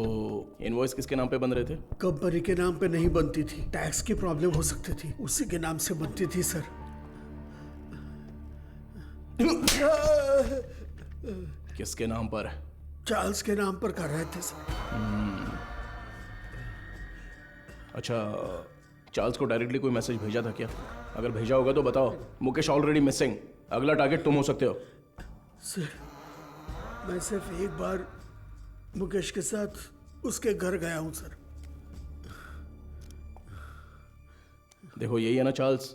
इनवॉइस किसके नाम पे बन रहे थे? कंपनी के नाम पे नहीं बनती थी, टैक्स की प्रॉब्लम हो सकती थी, उसी के नाम से बनती थी सर। किसके नाम पर? चार्ल्स के नाम पर कर रहे थे सर। अच्छा, चार्ल्स को डायरेक्टली कोई मैसेज भेजा था क्या? अगर भेजा होगा तो बताओ। मुकेश ऑलरेडी मिसिंग, अगला टारगेट तुम हो सकते हो। सर, मैं सिर्फ एक बार मुकेश के साथ उसके घर गया हूं सर। देखो यही है ना चार्ल्स?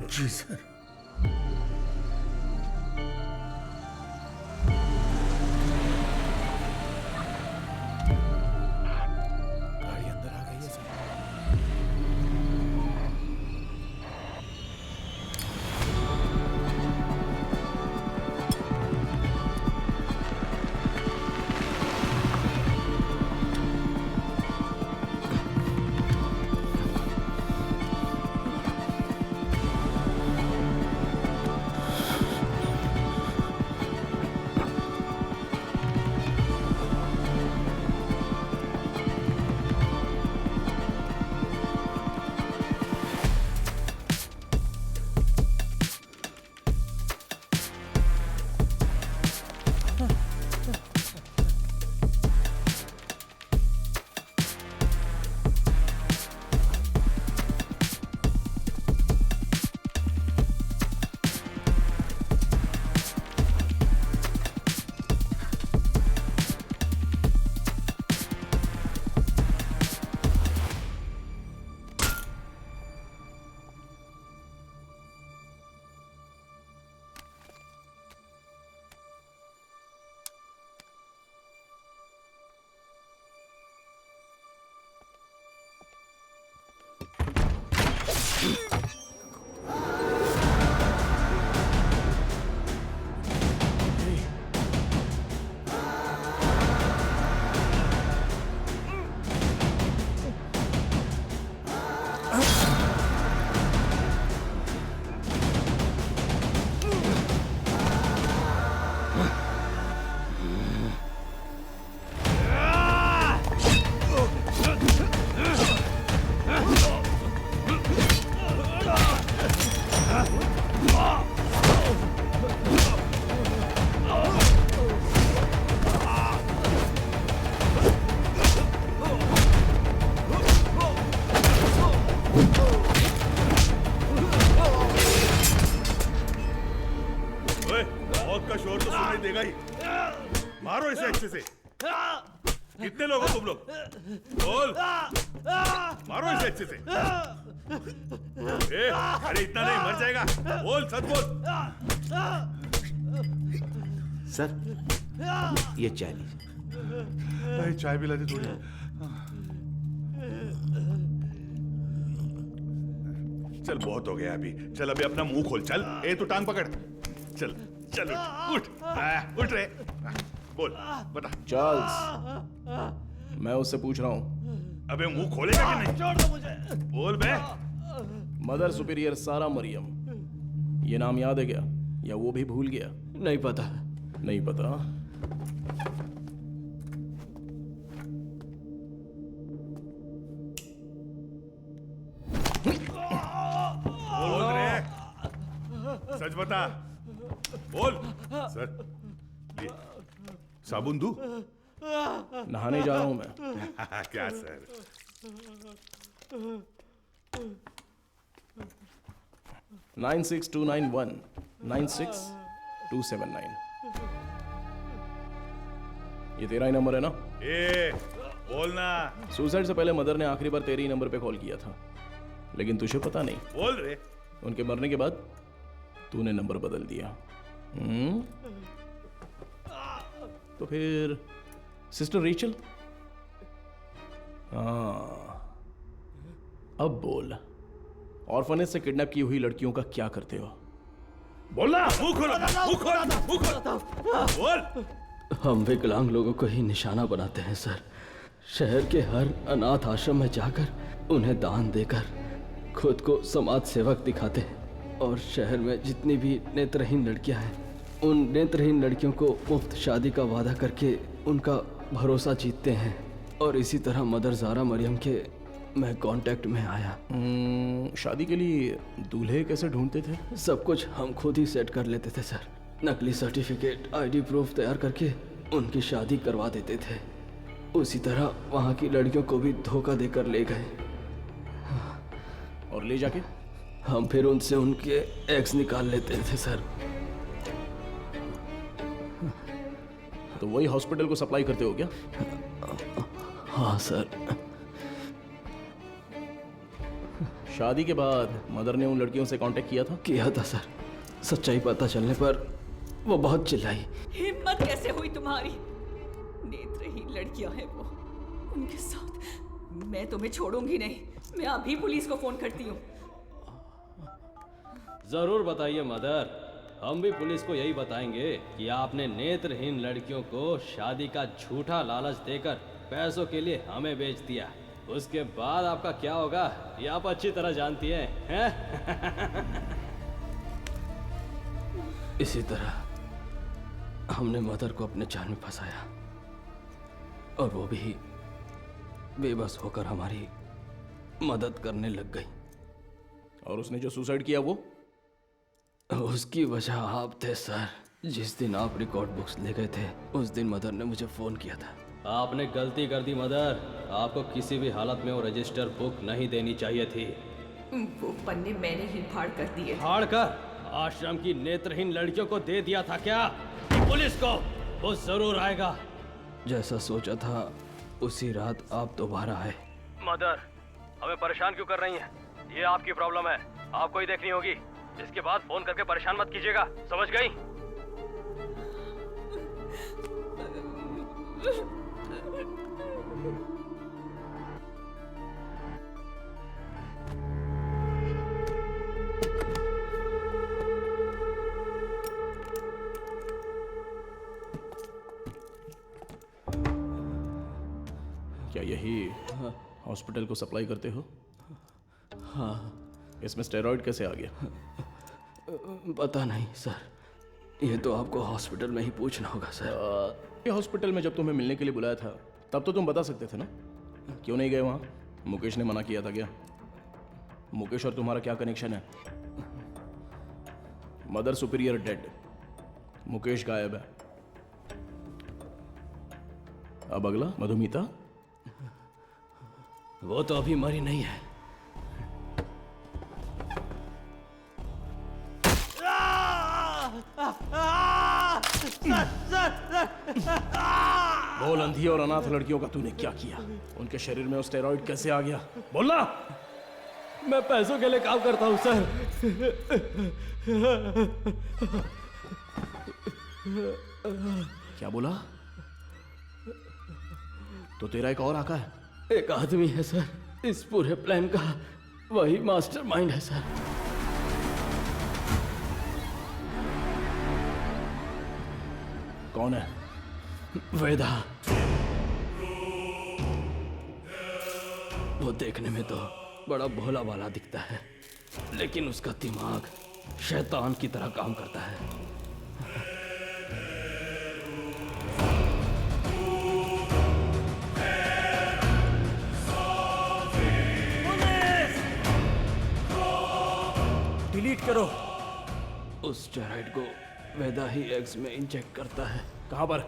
जी सर। गाड़ी अंदर आ गई है सर। का शोर तो सुनाई देगा ही। मारो इसे अच्छे से। कितने लोग हो तुम लोग? बोल। मारो इसे अच्छे से। अरे इतना नहीं, मर जाएगा। बोल, सच बोल। सर, ये चाय लीजिए। भाई चाय पिला दी थोड़ी। चल बहुत हो गया अभी। चल अभी अपना मुंह खोल। चल, ए तू टांग पकड़। चल चल उठ उठ रे। बोल, बता। चार्ल्स, मैं उससे पूछ रहा हूँ। अबे मुंह खोलेगा कि नहीं? छोड़ दो मुझे। बोल बे। मदर सुपीरियर सारा मरियम, ये नाम याद है क्या? या वो भी भूल गया? नहीं पता। नहीं पता? बोल रे, सच बता। बोल। सर, ये साबुन दूं? नहाने जा रहा हूं मैं। क्या सर? 96291 96279। ये तेरा ही नंबर है ना? ए, बोलना। सुसाइड से पहले मदर ने आखिरी बार तेरे ही नंबर पे कॉल किया था, लेकिन तुझे पता नहीं। बोल रे। उनके मरने के बाद तूने नंबर बदल दिया। तो फिर सिस्टर रेचल? हाँ, अब बोल, ऑर्फनेज से किडनैप की हुई लड़कियों का क्या करते हो? बोलना। मुंह खोलो, मुंह खोलो, मुंह खोलो, बोल। हम विकलांग लोगों को ही निशाना बनाते हैं सर। शहर के हर अनाथ आश्रम में जाकर उन्हें दान देकर खुद को समाज सेवक दिखाते हैं और शहर में जितनी भी नेत्रहीन लड़कियां हैं उन नेत्रहीन लड़कियों को मुफ्त शादी का वादा करके उनका भरोसा जीतते हैं। और इसी तरह मदर ज़ारा मरियम के मैं कांटेक्ट में आया। शादी के लिए दूल्हे कैसे ढूंढते थे? सब कुछ हम खुद ही सेट कर लेते थे सर। नकली सर्टिफिकेट, आईडी प्रूफ तैयार करके उनकी शादी करवा देते थे। उसी तरह वहाँ की लड़कियों को भी धोखा देकर ले गए और ले जाके हम फिर उनसे उनके एक्स निकाल लेते थे सर। तो वही हॉस्पिटल को सप्लाई करते हो क्या? हाँ सर। शादी के बाद मदर ने उन लड़कियों से कांटेक्ट किया था? किया था सर। सच्चाई पता चलने पर वो बहुत चिल्लाई। हिम्मत कैसे हुई तुम्हारी? नेत्रहीन लड़कियां हैं वो, उनके साथ मैं तुम्हें छोड़ूंगी नहीं। मैं अभी पुलिस को फोन करती हूँ। जरूर बताइए मदर, हम भी पुलिस को यही बताएंगे कि आपने नेत्रहीन लड़कियों को शादी का झूठा लालच देकर पैसों के लिए हमें बेच दिया। उसके बाद आपका क्या होगा ये आप अच्छी तरह जानती हैं। इसी तरह हमने मदर को अपने जाल में फंसाया और वो भी बेबस होकर हमारी मदद करने लग गई। और उसने जो सुसाइड किया वो? उसकी वजह आप थे सर। जिस दिन आप रिकॉर्ड बुक्स ले गए थे उस दिन मदर ने मुझे फोन किया था। आपने गलती कर दी मदर, आपको किसी भी हालत में वो रजिस्टर बुक नहीं देनी चाहिए थी। वो पन्ने मैंने ही फाड़ कर दिए। फाड़ कर आश्रम की नेत्रहीन लड़कियों को दे दिया था क्या? पुलिस को वो जरूर आएगा। जैसा सोचा था उसी रात आप दोबारा आए। मदर, हमें परेशान क्यों कर रही हैं? ये आपकी प्रॉब्लम है, आपको ही देखनी होगी। इसके बाद फोन करके परेशान मत कीजिएगा, समझ गई? क्या यही हॉस्पिटल को सप्लाई करते हो? हाँ। इसमें स्टेरॉइड कैसे आ गया? पता नहीं सर, ये तो आपको हॉस्पिटल में ही पूछना होगा सर। ये हॉस्पिटल में जब तुम्हें मिलने के लिए बुलाया था तब तो तुम बता सकते थे ना, क्यों नहीं गए वहाँ? मुकेश ने मना किया था क्या? मुकेश और तुम्हारा क्या कनेक्शन है? मदर सुपीरियर डेड, मुकेश गायब है। अब अगला मधुमिता, वो तो अभी मरी नहीं है। बोल, अंधी और अनाथ लड़कियों का तूने क्या किया? उनके शरीर में वो स्टेरॉइड कैसे आ गया? बोलना। मैं पैसों के लिए काम करता हूँ सर। क्या बोला? तो तेरा एक और आका है? एक आदमी है सर, इस पूरे प्लान का वही मास्टरमाइंड है सर। कौन है? वेदा। वो देखने में तो बड़ा भोला भाला दिखता है, लेकिन उसका दिमाग शैतान की तरह काम करता है। डिलीट करो। उस स्टेरॉइड को वेदा ही एग्स में इंजेक्ट करता है। कहाँ पर?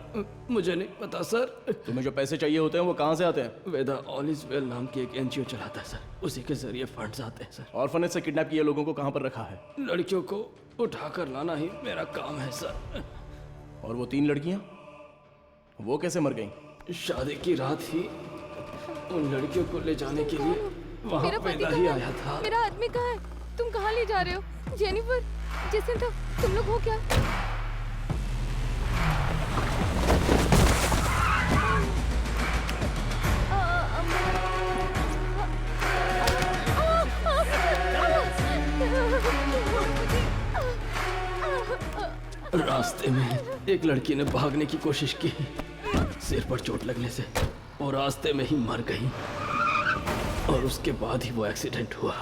मुझे नहीं पता सर। तुम्हें जो पैसे चाहिए होते हैं वो कहाँ से आते हैं? वेदा ऑल इज वेल नाम की एक एनजीओ चलाता है सर, उसी के जरिए फंड्स आते हैं सर। ऑर्फनेज से किडनैप किए लोगों को कहाँ पर रखा है? लड़कियों को उठाकर लाना ही मेरा काम है सर। और वो 3 लड़कियाँ, वो कैसे मर गईं? शादी की रात ही उन लड़कियों को ले जाने के लिए वहाँ वेदा ही आया था। मेरा आदमी कहाँ है? तुम कहाँ ले जा रहे हो? जेनिफर, जेसिंथा, तुम लोग हो क्या? रास्ते में एक लड़की ने भागने की कोशिश की, सिर पर चोट लगने से वो रास्ते में ही मर गई और उसके बाद ही वो एक्सीडेंट हुआ।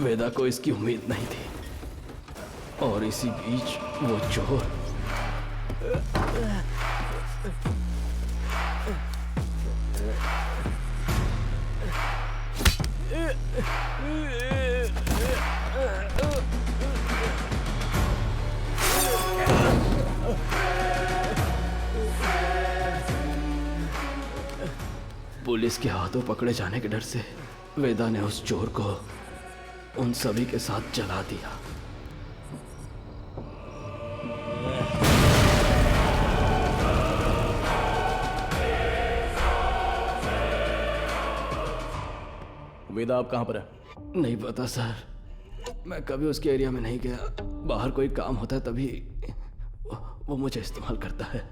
वेदा को इसकी उम्मीद नहीं थी और इसी बीच वो चोर पुलिस के हाथों पकड़े जाने के डर से वेदा ने उस चोर को उन सभी के साथ जला दिया। वेदा आप कहाँ पर है? नहीं पता सर, मैं कभी उसके एरिया में नहीं गया। बाहर कोई काम होता है तभी वो मुझे इस्तेमाल करता है।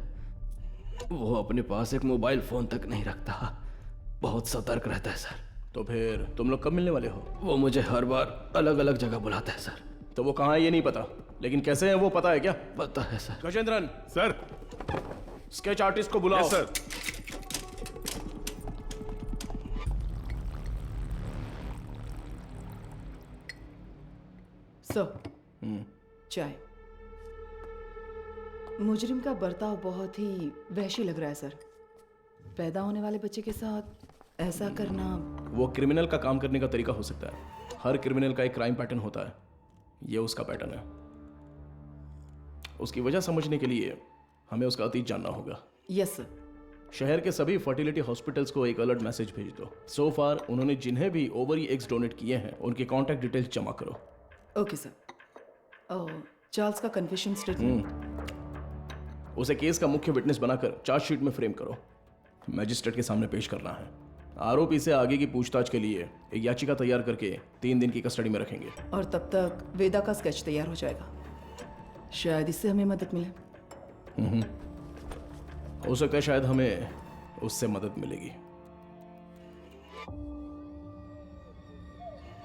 वो अपने पास एक मोबाइल फोन तक नहीं रखता, बहुत सतर्क रहता है सर। तो फिर तुम लोग कब मिलने वाले हो? वो मुझे हर बार अलग अलग जगह बुलाता है सर। तो वो कहाँ है ये नहीं पता, लेकिन कैसे है वो पता है क्या? पता है sir. Gajendran sir, sketch artist को बुलाओ। सर। सर, चाय। मुजरिम का बर्ताव बहुत ही वहशी लग रहा है सर। पैदा होने वाले बच्चे के साथ ऐसा करना। वो क्रिमिनल का काम करने का तरीका हो सकता है। हर क्रिमिनल का एक क्राइम पैटर्न होता है, ये उसका पैटर्न है। उसकी वजह समझने के लिए हमें उसका अतीत जानना होगा। Yes sir. शहर के सभी फर्टिलिटी हॉस्पिटल्स को एक अलर्ट मैसेज भेज दो। सो फार उन्होंने जिन्हें भी ओवरी एग्स डोनेट किए हैं उनके कॉन्टैक्ट डिटेल्स जमा करो। Okay sir. चार्ल्स का कन्फेशन स्टेटमेंट उसे केस का मुख्य विटनेस बनाकर चार्जशीट में फ्रेम करो। मैजिस्ट्रेट के सामने पेश करना है। आरोपी से आगे की पूछताछ के लिए एक याचिका तैयार करके 3 दिन की कस्टडी में रखेंगे। और तब तक वेदा का स्केच तैयार हो जाएगा। शायद इससे हमें मदद मिले। हो सकता है शायद हमें उससे मदद मिलेगी।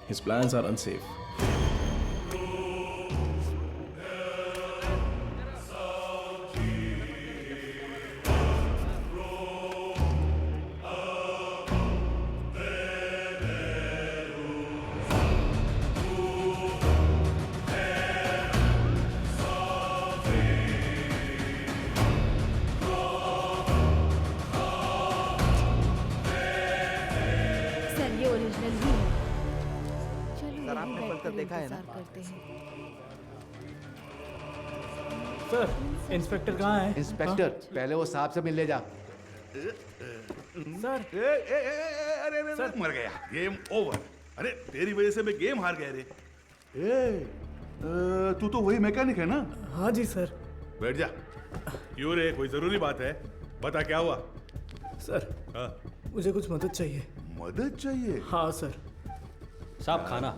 His plans are unsafe. देखा है ना? सर, इंस्पेक्टर कहाँ है? इंस्पेक्टर, पहले वो साहब से मिल ले जा। सर, अरे मर गया। Game over. अरे तेरी वजह से मैं गेम हार गया रे। तू तो वही मैकेनिक है ना? हाँ जी सर। बैठ जा। क्यों रे, कोई जरूरी बात है? बता क्या हुआ? सर, हाँ? मुझे कुछ मदद चाहिए। मदद चाहिए? हाँ सर। साहब खाना।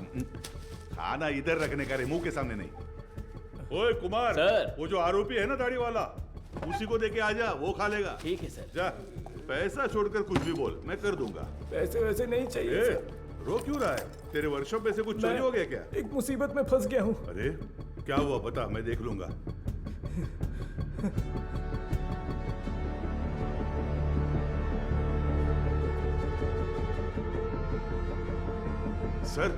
खाना इधर रखने का रे, मुंह के सामने नहीं। ओए कुमार, सर। वो जो आरोपी है ना दाढ़ी वाला, उसी को देके आ जा, वो खा लेगा। ठीक है सर। जा, पैसा छोड़कर कुछ भी बोल, मैं कर दूंगा। पैसे वैसे नहीं चाहिए सर। रो क्यों रहा है? तेरे वर्कशॉप में से कुछ चोरी हो गया क्या? एक मुसीबत में फंस गया हूँ। अरे क्या हुआ बता, मैं देख लूंगा। सर,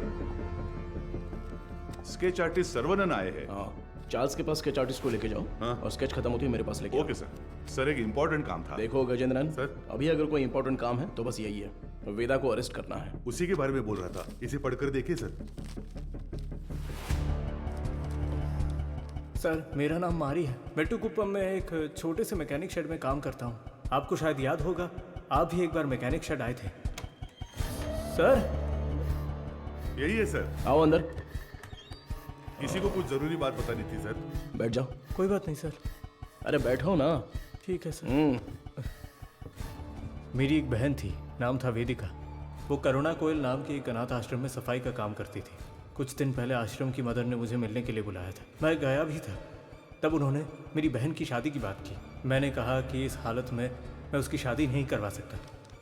स्केच आर्टिस्ट सर्वनन आए हैं। हाँ, चार्ल्स के पास स्केच आर्टिस्ट को लेके जाओ। हाँ? और स्केच खत्म होती है मेरे पास लेके आओ। Okay sir. सर, एक इम्पोर्टेंट काम था। देखो गजेंद्रन सर, अभी अगर कोई इंपॉर्टेंट काम है तो बस यही है, वेदा को अरेस्ट करना है। उसी के बारे में बोल रहा था, इसे पढ़कर देखिए सर। सर, मेरा नाम मारी है। मेट्टुकुप्पम में एक छोटे से मैकेनिक शेड में काम करता हूँ। आपको शायद याद होगा, आप भी एक बार मैकेनिक शेड आए थे। सर, यही है सर। आओ अंदर। किसी को कुछ जरूरी बात बतानी थी सर। बैठ जाओ। कोई बात नहीं सर। अरे बैठो ना। ठीक है सर। मेरी एक बहन थी, नाम था वेदिका। वो करुणा कोयल नाम के एक अनाथ आश्रम में सफाई का काम करती थी। कुछ दिन पहले आश्रम की मदर ने मुझे मिलने के लिए बुलाया था। मैं गया भी था। तब उन्होंने मेरी बहन की शादी की बात की। मैंने कहा कि इस हालत में मैं उसकी शादी नहीं करवा सकता।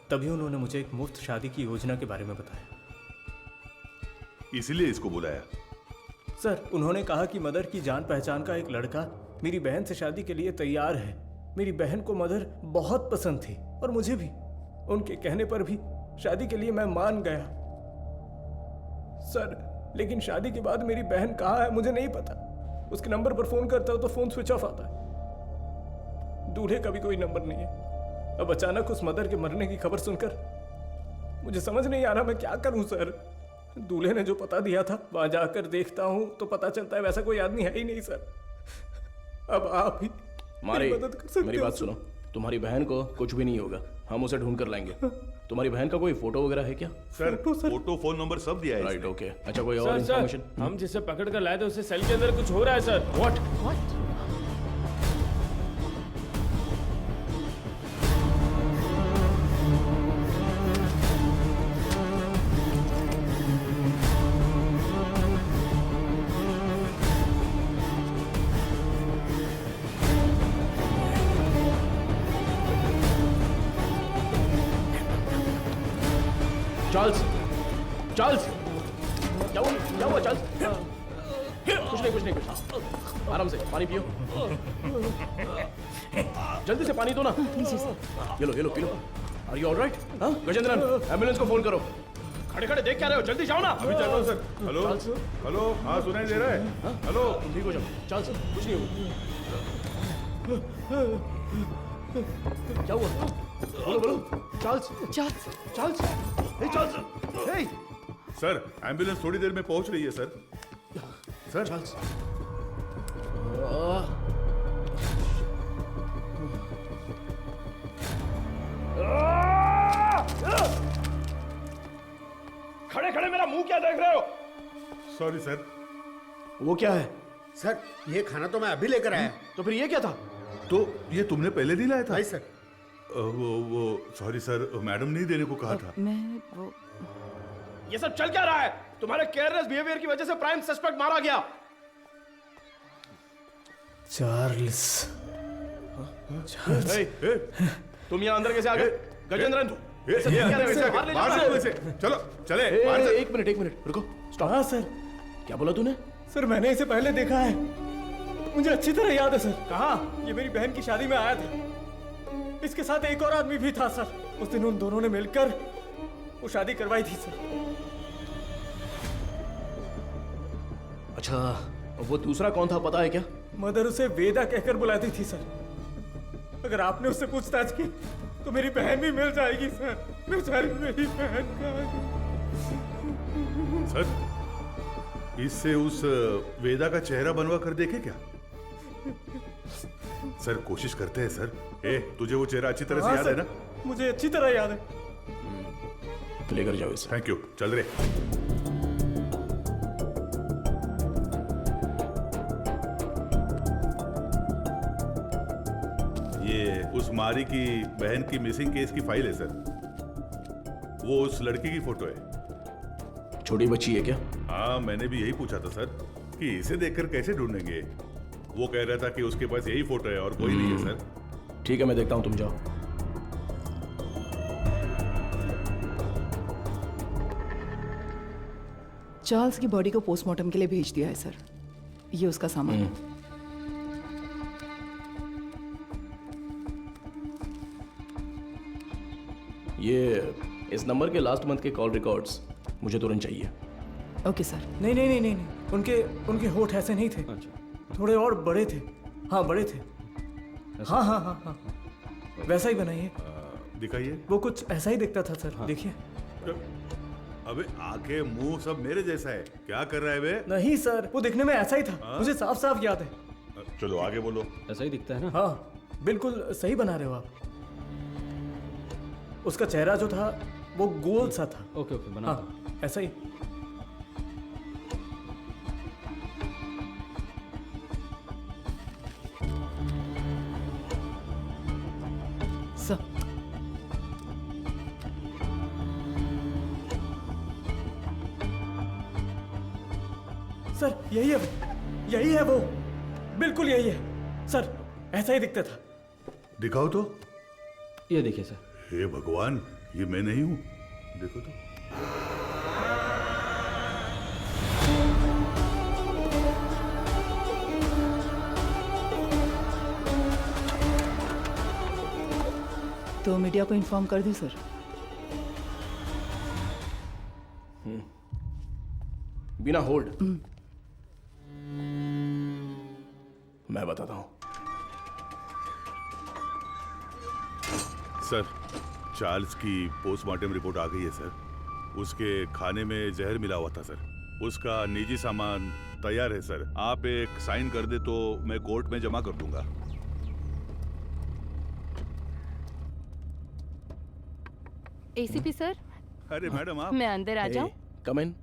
तभी उन्होंने मुझे एक मुफ्त शादी की योजना के बारे में बताया। इसीलिए इसको बुलाया? सर, उन्होंने कहा कि मदर की जान पहचान का एक लड़का मेरी बहन से शादी के लिए तैयार है। मेरी बहन को मदर बहुत पसंद थी और मुझे भी। उनके कहने पर भी शादी के लिए मैं मान गया सर। लेकिन शादी के बाद मेरी बहन कहाँ है मुझे नहीं पता। उसके नंबर पर फोन करता हूँ तो फोन स्विच ऑफ आता है। दूल्हे का भी कोई नंबर नहीं है। अब अचानक उस मदर के मरने की खबर सुनकर मुझे समझ नहीं आ रहा मैं क्या करूं सर। दूल्हे ने जो पता दिया था वहां जाकर देखता हूं तो पता चलता है वैसा कोई आदमी है ही नहीं सर। अब आप ही मारी, मेरी मदद कर सकते मेरी हो बात सर। सुनो। तुम्हारी बहन को कुछ भी नहीं होगा, हम उसे ढूंढ कर लाएंगे। तुम्हारी बहन का कोई फोटो वगैरह है क्या? सर फोटो फोन नंबर सब दिया है राइट, इसमें। ओके। अच्छा कोई और सर, इन्फॉर्मेशन? हम जिसे पकड़ कर लाए थे उसे सेल के अंदर कुछ हो रहा है सर। व्हाट? चार्ल्स, चार्ल्स, क्या हुआ चार्ल्स? कुछ नहीं। आराम से पानी पियो। जल्दी से पानी दो ना। ये लो पी लो। Are you alright? हाँ गजेंद्रन, एम्बुलेंस को फोन करो। खड़े देख क्या रहे हो? जल्दी जाओ ना। अभी चल रहा हूँ सर। हेलो हेलो, हाँ सुनाई दे रहा है? हेलो, ठीक हो जाओ। चार्ल्स कुछ नहीं होगा। क्या हुआ? बोलो चार्ल्स। हे चार्ल्स, हे सर एम्बुलेंस थोड़ी देर में पहुंच रही है सर। सर चार्ल्स, खड़े मेरा मुंह क्या देख रहे हो? Sorry sir. वो क्या है? सर ये खाना तो मैं अभी लेकर आया। तो फिर ये क्या था? तो ये तुमने पहले नहीं लाया था? नहीं सर। वो सॉरी सर, मैडम ने देने को कहा था। मैं वो ये सब चल क्या रहा है? तुम्हारे केयरलेस बिहेवियर की वजह से प्राइम सस्पेक्ट मारा गया। चार्ल्स, तुम यहाँ अंदर कैसे आ गए? गजेंद्रन, चलो चले। एक मिनट रुको, स्टॉप। हाँ सर। क्या बोला तूने? सर मैंने इसे पहले देखा है, मुझे अच्छी तरह याद है सर। कहाँ? ये मेरी बहन की शादी में आया था। इसके साथ एक और आदमी भी था सर। उस दिन उन दोनों ने मिलकर वो शादी करवाई थी सर। अच्छा, वो दूसरा कौन था पता है क्या? मदर उसे वेदा कहकर बुलाती थी सर। अगर आपने उससे पूछताछ की तो मेरी बहन भी मिल जाएगी सर। बेचारी मेरी बहन का। सर इससे उस वेदा का चेहरा बनवा कर देखे क्या? सर कोशिश करते हैं सर। तुझे वो चेहरा अच्छी तरह से याद है ना? मुझे अच्छी तरह याद है। लेकर जाओ इसे। थैंक यू, चल रहे। ये उस मारी की बहन की मिसिंग केस की फाइल है सर। वो उस लड़की की फोटो है। छोटी बच्ची है क्या? हाँ मैंने भी यही पूछा था सर कि इसे देखकर कैसे ढूंढेंगे। वो कह रहा था कि उसके पास यही फोटो है और कोई नहीं है सर। ठीक है मैं देखता हूँ, तुम जाओ। चार्ल्स की बॉडी को पोस्टमार्टम के लिए भेज दिया है सर। ये उसका सामान है। ये इस नंबर के लास्ट मंथ के कॉल रिकॉर्ड्स मुझे तुरंत चाहिए। Okay sir. नहीं। उनके होठ ऐसे नहीं थे। थोड़े और बड़े थे। हाँ बड़े थे। हाँ। वैसा ही बनाइए। दिखाइए। वो कुछ ऐसा ही दिखता था सर। देखिए। अबे आंखें मुंह सब मेरे जैसा है। क्या कर रहा है बे? नहीं सर, वो दिखने में ऐसा ही था। मुझे साफ साफ याद है। चलो आगे बोलो। ऐसा ही दिखता है ना? हाँ बिल्कुल सही बना रहे हो आप। उसका चेहरा जो था वो गोल सा था। ओके बना। हाँ ऐसा ही। सर सर यही है वो। बिल्कुल यही है सर, ऐसा ही दिखता था। दिखाओ तो। ये देखिए सर। हे भगवान, ये मैं नहीं हूं। देखो तो। तो मीडिया को इन्फॉर्म कर दें सर। बिना होल्ड मैं बताता हूं। सर, चार्ल्स की पोस्टमार्टम रिपोर्ट आ गई है सर। उसके खाने में जहर मिला हुआ था सर। उसका निजी सामान तैयार है सर। आप एक साइन कर दे तो मैं कोर्ट में जमा कर दूंगा। ACP sir. अरे मैडम आप। मैं अंदर आ जाऊं? कम इन।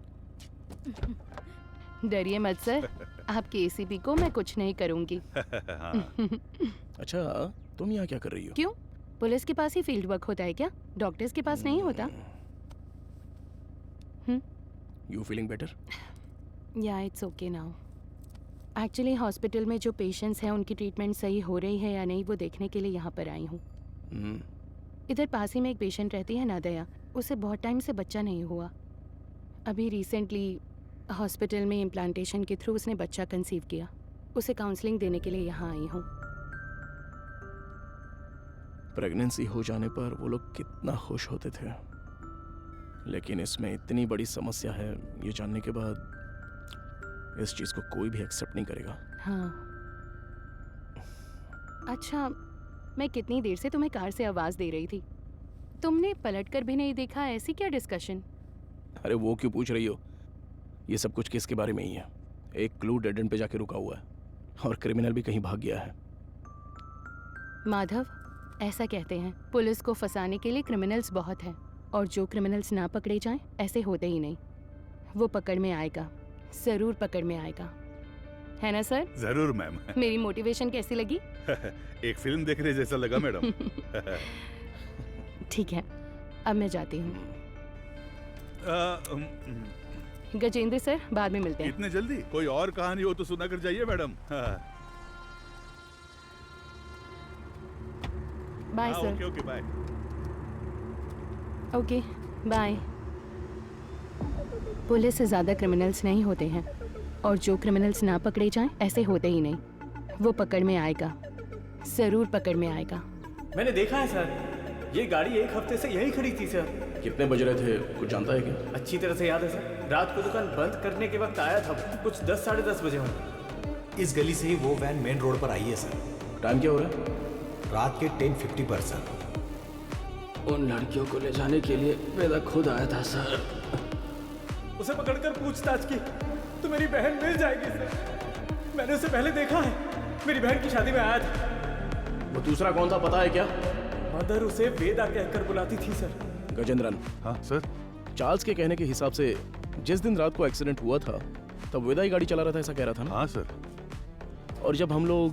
डरिए मत सर, आपके एसीपी को मैं कुछ नहीं करूंगी। अच्छा, तुम यहाँ क्या कर रही हो? क्यों? पुलिस के पास ही फील्ड वर्क होता है क्या? डॉक्टर्स के पास नहीं होता? You feeling better? Yeah it's okay now. Actually hospital में जो पेशेंट्स हैं उनकी ट्रीटमेंट सही हो रही है या नहीं वो देखने के लिए यहाँ पर आई हूँ। इधर पास ही में एक पेशेंट रहती है नादया, उसे बहुत टाइम से बच्चा नहीं हुआ। अभी रिसेंटली हॉस्पिटल में इम्प्लांटेशन के थ्रू उसने बच्चा कंसीव किया। उसे काउंसलिंग देने के लिए यहाँ आई हूँ। प्रेगनेंसी हो जाने पर वो लोग कितना खुश होते थे, लेकिन इसमें इतनी बड़ी समस्या है ये जानने के बाद इस चीज को कोई भी एक्सेप्ट नहीं करेगा। हाँ। अच्छा, मैं कितनी देर से तुम्हें कार से आवाज दे रही थी, तुमने पलटकर भी नहीं देखा? ऐसी क्या डिस्कशन? अरे वो क्यों पूछ रही हो? ये सब कुछ किसके बारे में ही है? एक क्लू डेड एंड पे जाके रुका हुआ है और क्रिमिनल भी कहीं भाग गया है। माधव, ऐसा कहते हैं पुलिस को फंसाने के लिए क्रिमिनल्स बहुत हैं, और जो क्रिमिनल्स ना पकड़े जाएं ऐसे होते ही नहीं। वो पकड़ में आएगा, जरूर पकड़ में आएगा, है ना सर? जरूर मैम। मेरी मोटिवेशन कैसी लगी? एक फिल्म देख रहे जैसा लगा मैडम। ठीक है, अब मैं जाती हूँ। गजेंद्र सर, बाद में मिलते हैं। इतने जल्दी? कोई और कहानी हो तो सुना कर जाइए madam. Bye sir. Okay okay bye. Okay bye. Police से ज्यादा क्रिमिनल्स नहीं होते हैं, और जो क्रिमिनल्स ना पकड़े जाएं ऐसे होते ही नहीं। वो पकड़ में आएगा, जरूर पकड़ में आएगा। मैंने देखा है सर, ये गाड़ी एक हफ्ते से यही खड़ी थी सर। कितने बज रहे थे कुछ जानता है क्या? अच्छी तरह से याद है सर, रात को दुकान बंद करने के वक्त आया था, कुछ 10 साढ़े 10 बजे होंगे। इस गली से ही वो वैन मेन रोड पर आई है सर। टाइम क्या हो रहा है? रात के 10:50 पर सर। उन लड़कियों को ले जाने के लिए वेदा खुद आया था सर। उसे पकड़कर पूछताछ की तो मेरी बहन मिल जाएगी सर। मैंने उसे पहले देखा है, मेरी बहन की शादी में आया था। वो दूसरा कौन था पता है क्या? मदर उसे वेदा कहकर बुलाती थी सर। गजेंद्रन। हाँ सर। चार्ल्स के कहने के हिसाब से जिस दिन रात को एक्सीडेंट हुआ था तब वेदा ही गाड़ी चला रहा था, ऐसा कह रहा था ना? हाँ सर। और जब हम लोग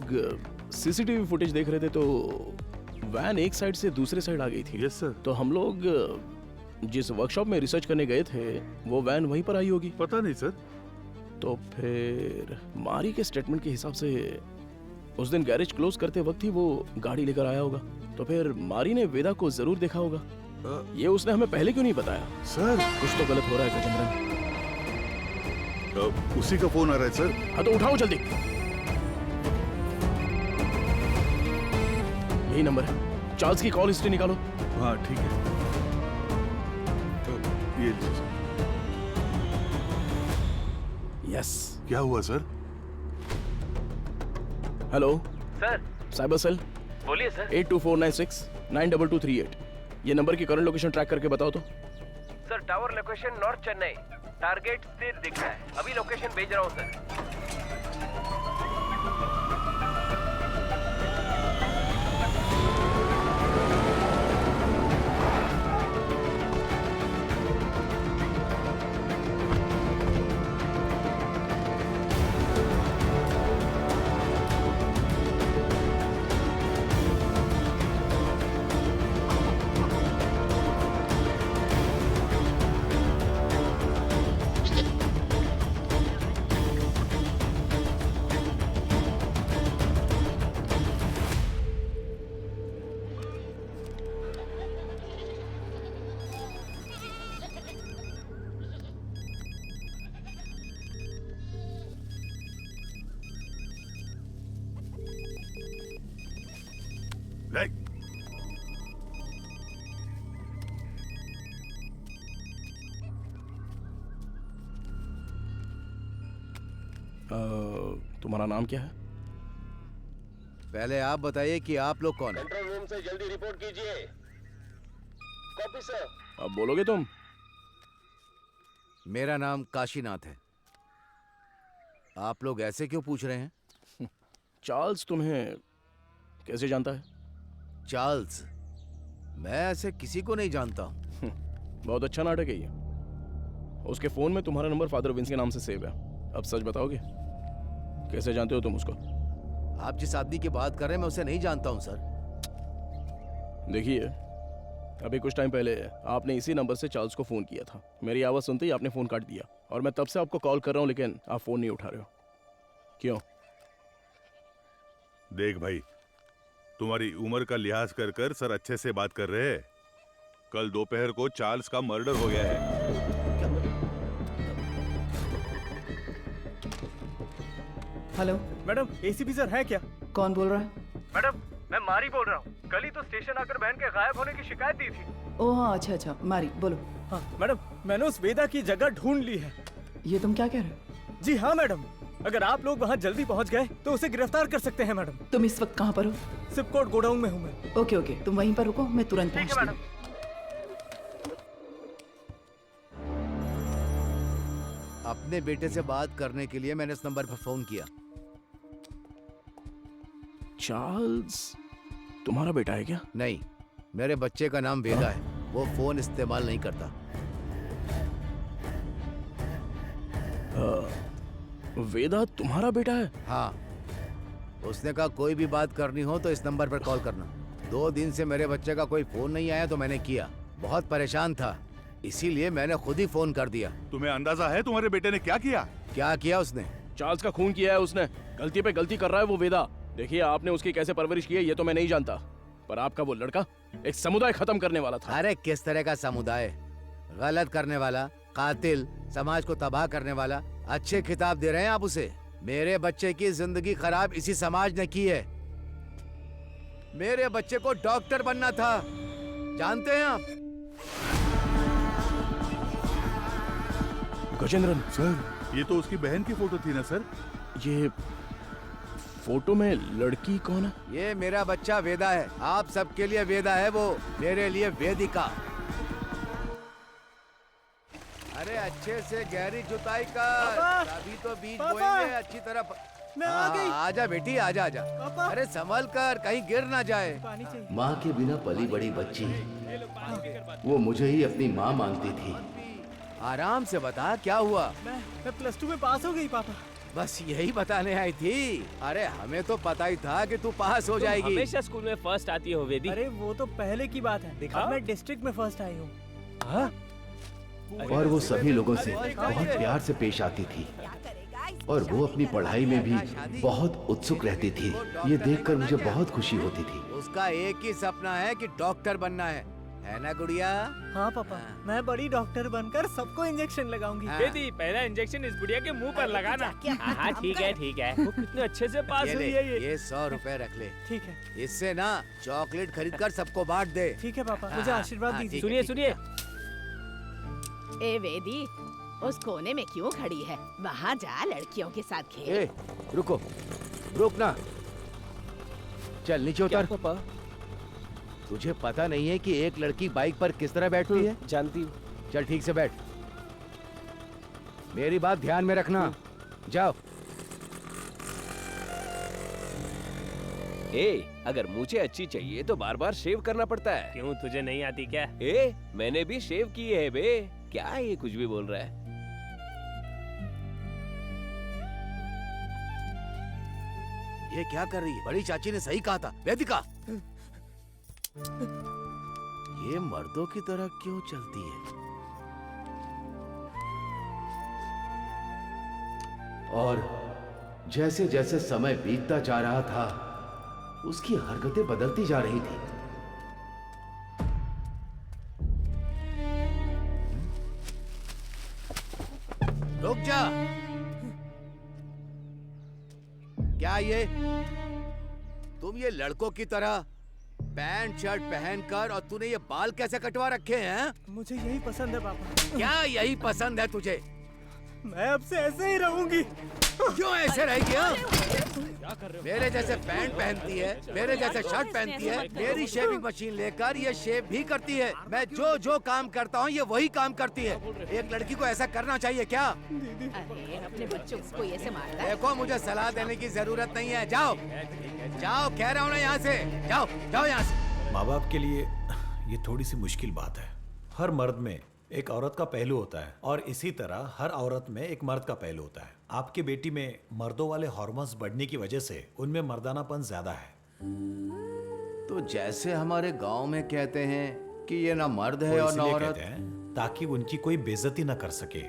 सीसीटीवी फुटेज देख रहे थे तो वैन एक साइड से दूसरे साइड आ गई थी। Yes sir. तो हम लोग जिस वर्कशॉप में रिसर्च करने गए थे वो वैन वहीं पर आई होगी। पता नहीं सर। तो फिर मारी के स्टेटमेंट के हिसाब से उस दिन गैरेज क्लोज करते वक्त ही वो गाड़ी लेकर आया होगा। तो फिर मारी ने वेदा को जरूर देखा होगा। ये उसने हमें पहले क्यों नहीं बताया? सर कुछ तो गलत हो रहा है गजेंद्रन। उसी का फोन आ रहा है सर। हाँ तो उठाओ जल्दी। यही नंबर है, चार्ल्स की कॉल हिस्ट्री निकालो। हाँ ठीक है। ये लीजिए सर। यस। क्या हुआ sir? Hello sir. Cyber cell. बोलिए सर। 82496 92238। ये नंबर की करंट लोकेशन ट्रैक करके बताओ तो। Sir tower location north Chennai, target स्थिर दिख रहा है। अभी लोकेशन भेज रहा हूँ सर। तुम्हारा नाम क्या है? पहले आप बताइए कि आप लोग कौन हैं? कंट्रोल रूम से जल्दी रिपोर्ट कीजिए। Copy sir. अब बोलोगे तुम? मेरा नाम काशीनाथ है। आप लोग ऐसे क्यों पूछ रहे हैं? चार्ल्स तुम्हें कैसे जानता है? चार्ल्स? मैं ऐसे किसी को नहीं जानता हूँ। बहुत अच्छा नाटक है ये। उसके फोन में तुम्हारा नंबर फादर विंस के नाम से सेव है। अब सच बताओगे, कैसे जानते हो तुम उसको? आप जिस आदमी की बात कर रहे हैं मैं उसे नहीं जानता हूँ सर। देखिए, अभी कुछ टाइम पहले आपने इसी नंबर से चार्ल्स को फोन किया था। मेरी आवाज सुनते ही आपने फोन काट दिया और मैं तब से आपको कॉल कर रहा हूँ, लेकिन आप फोन नहीं उठा रहे हो। क्यों? देख भाई, तुम्हारी उम्र का लिहाज कर कर सर अच्छे से बात कर रहे हैं। कल दोपहर को चार्ल्स का मर्डर हो गया है। हेलो मैडम, एसीपी सर है क्या? कौन बोल रहा है? मैडम, मैं मारी बोल रहा हूँ। कल ही तो स्टेशन आकर बहन के गायब होने की शिकायत दी थी। ओह हाँ, अच्छा अच्छा, मारी बोलो। हाँ मैडम, मैंने उस वेदा की जगह ढूंढ ली है। ये तुम क्या कह रहे हो? जी हाँ मैडम, अगर आप लोग वहाँ जल्दी पहुँच गए तो उसे गिरफ्तार कर सकते हैं मैडम। तुम इस वक्त कहाँ पर हो? सिपकोट गोडाउन में हूँ मैं। ओके ओके, तुम वहीं पर रुको, मैं तुरंत ठीक है पहुँचती हूँ। अपने बेटे से बात करने के लिए मैंने इस नंबर पर फोन किया। चार्ल्स तुम्हारा बेटा है क्या? नहीं, मेरे बच्चे का नाम वेदा है। वो फोन इस्तेमाल नहीं करता। वेदा तुम्हारा बेटा है? हाँ, उसने कहा कोई भी बात करनी हो तो इस नंबर पर कॉल करना। 2 दिन से मेरे बच्चे का कोई फोन नहीं आया तो मैंने किया। बहुत परेशान था, इसीलिए मैंने खुद ही फोन कर दिया। तुम्हें अंदाजा है तुम्हारे बेटे ने क्या किया? क्या किया उसने? चार्ल्स का खून किया है उसने। गलती पे गलती कर रहा है वो वेदा। देखिए, आपने उसकी कैसे परवरिश की है ये तो मैं नहीं जानता, पर आपका वो लड़का एक समुदाय खत्म करने वाला था। अरे किस तरह का समुदाय? गलत करने वाला, कातिल, समाज को तबाह करने वाला। अच्छे खिताब दे रहे हैं आप उसे। मेरे बच्चे की जिंदगी खराब इसी समाज ने की है। मेरे बच्चे को डॉक्टर बनना था, जानते हैं आप? गजेंद्रन सर, ये तो उसकी बहन की फोटो थी ना सर? ये फोटो में लड़की कौन है? ये मेरा बच्चा वेदा है। आप सबके लिए वेदा है वो, मेरे लिए वेदिका। अरे अच्छे से गहरी जुताई कर, अभी तो बीज बोएंगे अच्छी तरह। मैं आ गई। आजा बेटी, आजा आजा। अरे संभल कर, कहीं गिर ना जाए। माँ के बिना पली बड़ी बच्ची, वो मुझे ही अपनी माँ मानती थी। आराम से बता, क्या हुआ? मैं +2 में पास हो गई पापा। बस यही बताने आई थी। अरे हमें तो पता ही था कि तू पास हो जाएगी। हमेशा स्कूल में फर्स्ट आती हो वेदी। अरे वो तो पहले की बात है। अब मैं डिस्ट्रिक्ट में फर्स्ट आई हूँ। और वो सभी लोगों से बहुत प्यार से पेश आती थी और वो अपनी पढ़ाई में भी बहुत उत्सुक रहती थी। ये देखकर मुझे बहुत खुशी होती थी। उसका एक ही सपना है कि डॉक्टर बनना है ना गुड़िया? हाँ पापा, मैं बड़ी डॉक्टर बनकर सबको इंजेक्शन लगाऊंगी। वेदी, पहला इंजेक्शन इस बुढ़िया के मुंह पर लगाना। हाँ ठीक है ठीक है। वो कितने अच्छे से पास हुई है ये 100 रुपए रख ले। ठीक है। इससे ना चॉकलेट खरीद कर सबको बांट दे। ठीक है पापा, मुझे आशीर्वाद दीजिए। सुनिए सुनिए। ए वेदी, उस कोने में क्यों खड़ी है? वहाँ जा, लड़कियों के साथ खेल। ए, रुको, रुक ना। चल नीचे उतर। पापा, तुझे पता नहीं है कि एक लड़की बाइक पर किस तरह बैठती है? जानती हूँ। चल ठीक से बैठ। मेरी बात ध्यान में रखना। जाओ। अगर मुझे अच्छी चाहिए तो बार बार शेव करना पड़ता है। क्यों, तुझे नहीं आती क्या? मैंने भी शेव की है बे। क्या ये कुछ भी बोल रहा है? ये क्या कर रही है? बड़ी चाची ने सही कहा था, वेदिका। ये मर्दों की तरह क्यों चलती है? और जैसे जैसे समय बीतता जा रहा था, उसकी हरकतें बदलती जा रही थी। रुक जा। क्या ये तुम ये लड़कों की तरह पैंट शर्ट पहनकर, और तूने ये बाल कैसे कटवा रखे हैं? मुझे यही पसंद है पापा। क्या यही पसंद है तुझे? मैं अब से ऐसे ही रहूंगी। क्यों ऐसे रहेगी? मेरे जैसे पैंट पहनती है, मेरे जैसे शर्ट पहनती है, मेरी शेविंग मशीन लेकर ये शेव भी करती है। मैं जो जो काम करता हूँ ये वही काम करती है। एक लड़की को ऐसा करना चाहिए क्या? अरे अपने बच्चों को कोई ऐसे मारता है? देखो मुझे सलाह देने की जरूरत नहीं है, जाओ जाओ, कह रहा हूँ ना यहाँ से, जाओ जाओ यहाँ से। माँ बाप के लिए ये थोड़ी सी मुश्किल बात है। हर मर्द में एक औरत का पहलू होता है और इसी तरह हर औरत में एक मर्द का पहलू होता है। आपकी बेटी में मर्दों वाले हार्मोन्स बढ़ने की वजह से उनमें मर्दानापन ज्यादा है। तो जैसे हमारे गांव में कहते हैं कि ये ना मर्द है वो और ना इसलिए औरत। कहते हैं ताकि उनकी कोई बेइज्जती ना कर सके।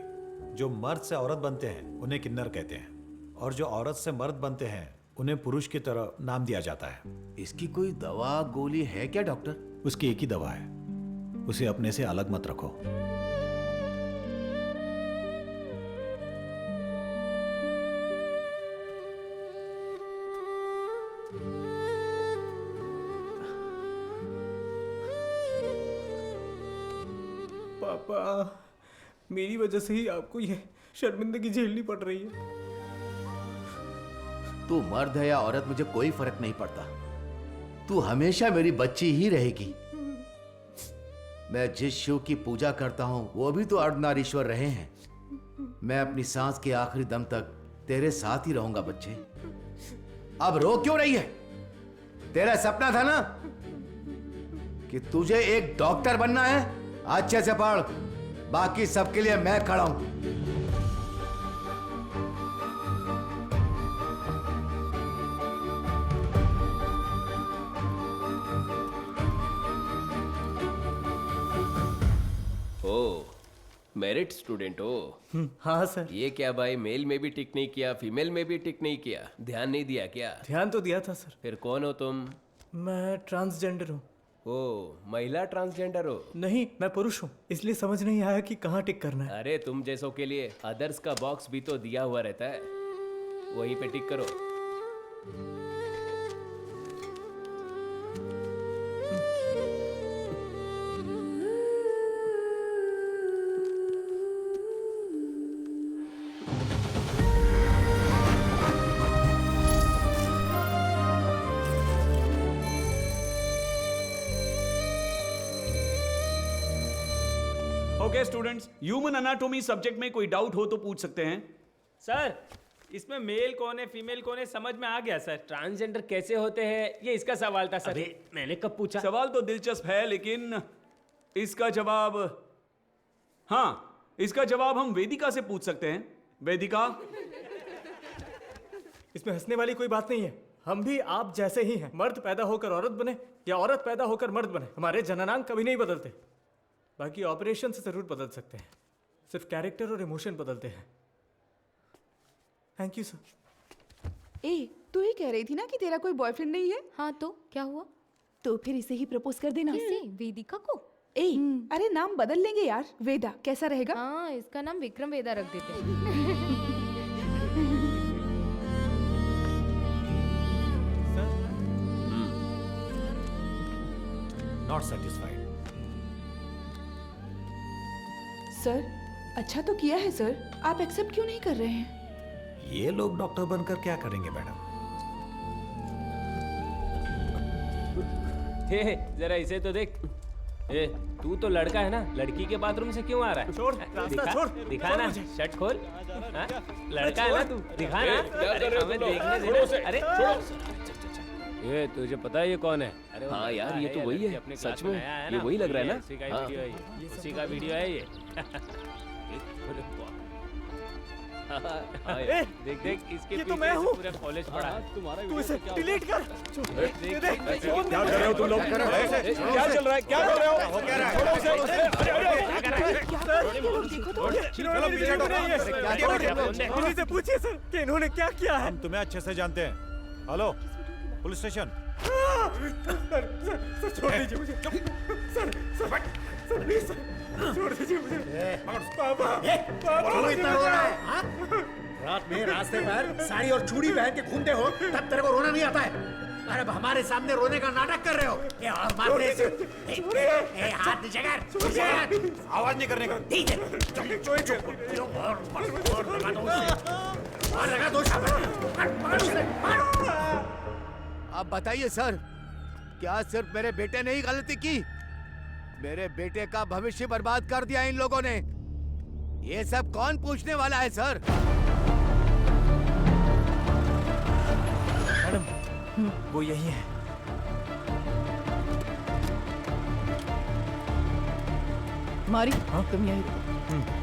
जो मर्द से औरत बनते हैं उन्हें किन्नर कहते हैं और जो औरत से मर्द बनते हैं उन्हें पुरुष की तरह नाम दिया जाता है। इसकी कोई दवा गोली है क्या डॉक्टर? उसकी एक ही दवा है, उसे अपने से अलग मत रखो। पापा, मेरी वजह से ही आपको ये शर्मिंदगी झेलनी पड़ रही है। तू मर्द है या औरत मुझे कोई फर्क नहीं पड़ता। तू हमेशा मेरी बच्ची ही रहेगी। मैं जिस शिव की पूजा करता हूं वो भी तो अर्धनारीश्वर रहे हैं। मैं अपनी सांस के आखिरी दम तक तेरे साथ ही रहूंगा बच्चे। अब रो क्यों रही है? तेरा सपना था ना कि तुझे एक डॉक्टर बनना है। अच्छे से पढ़, बाकी सबके लिए मैं खड़ा हूं। मेरिट स्टूडेंट हो? हाँ सर। ये क्या भाई, मेल में भी टिक नहीं किया, फीमेल में भी टिक नहीं किया, ध्यान नहीं दिया क्या? ध्यान तो दिया था सर। फिर कौन हो तुम? मैं ट्रांसजेंडर हूँ। ओ, महिला ट्रांसजेंडर हो? नहीं, मैं पुरुष हूँ, इसलिए समझ नहीं आया कि कहाँ टिक करना है। अरे तुम जैसों के लिए अदर्स का बॉक्स भी तो दिया हुआ रहता है, वहीं पे टिक करो। Okay students, human anatomy subject में कोई डाउट हो तो पूछ सकते हैं। सर, इसमें मेल कौन है फीमेल कौन है समझ में आ गया सर। ट्रांसजेंडर कैसे होते हैं ये इसका सवाल था सर। अबे, मैंने कब पूछा? सवाल तो दिलचस्प है लेकिन इसका जवाब, हाँ, इसका जवाब हम वेदिका से पूछ सकते हैं। वेदिका, इसमें हंसने वाली कोई बात नहीं है। हम भी आप जैसे ही हैं। मर्द पैदा होकर औरत बने या औरत पैदा होकर मर्द बने, हमारे जननांग कभी नहीं बदलते। बाकी ऑपरेशन से जरूर बदल सकते हैं, सिर्फ कैरेक्टर और इमोशन बदलते हैं। Thank you sir. ए, तू ही कह रही थी ना कि तेरा कोई बॉयफ्रेंड नहीं है? हाँ तो क्या हुआ? तो फिर इसे ही प्रपोज कर देना। किसे? वेदिका को? ए, अरे नाम बदल लेंगे यार। वेदा कैसा रहेगा? हाँ, इसका नाम विक्रम वेदा रख देते हैं। Not satisfied. सर, अच्छा तो किया है सर, आप एक्सेप्ट क्यों नहीं कर रहे हैं? ये लोग डॉक्टर बनकर क्या करेंगे मैडम? हे, जरा इसे तो देख। ए, तू तो लड़का है ना, लड़की के बाथरूम से क्यों आ रहा है? छोड़, रास्ता दिखा, छोड़, दिखा छोड़ ना, मुझे। शर्ट खोल। हाँ? लड़का है ना तू, दिखा ना। अरे हमें देखने देना। अरे ये तुझे पता है ये कौन है? अरे हाँ यार, ये तो वही है। सच में ये वही लग रहा है ना? उसी का वीडियो है ये। देख देख, इसके ये तो मैं हूँ। पूरा कॉलेज पढ़ा है। तुम्हारा तू इसे डिलीट कर। क्या कर रहे हो तुम लोग? क्या चल रहा है? क्या कर रहे हो? छोड़ो उसे। पुलिस से पूछिए सर कि इन्होंने क्या किया है। हम तुम्हें अच्छे से जानते हैं। Hello, police station. सर छोड़ दीजिए मुझे। सर प्लीज सर छोड़ दीजिए मुझे। पापा, क्यों इतना रो रहा है? हाँ? रात में रास्ते पर साड़ी और चूड़ी पहन के घूमते हो तब तेरे को रोना नहीं आता है? और अब हमारे सामने रोने का नाटक कर रहे हो। ये और मारने से हाथ नीचे कर, आवाज नहीं करने का। ठीक है, और लगा दो अब बताइए सर, क्या सिर्फ मेरे बेटे ने ही गलती की? मेरे बेटे का भविष्य बर्बाद कर दिया इन लोगों ने। ये सब कौन पूछने वाला है सर? मैडम, वो यही है। मारी, तुम यही रुको।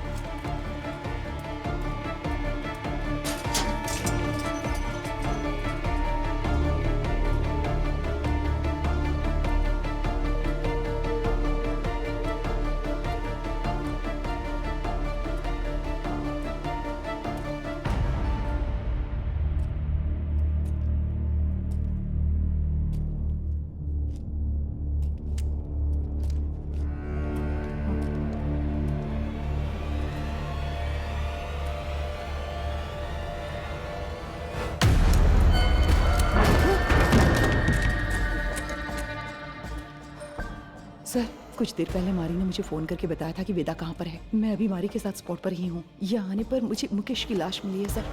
सर, कुछ देर पहले मारी ने मुझे फोन करके बताया था कि वेदा कहाँ पर है। मैं अभी मारी के साथ स्पॉट पर ही हूँ। यहाँ आने पर मुझे मुकेश की लाश मिली है सर।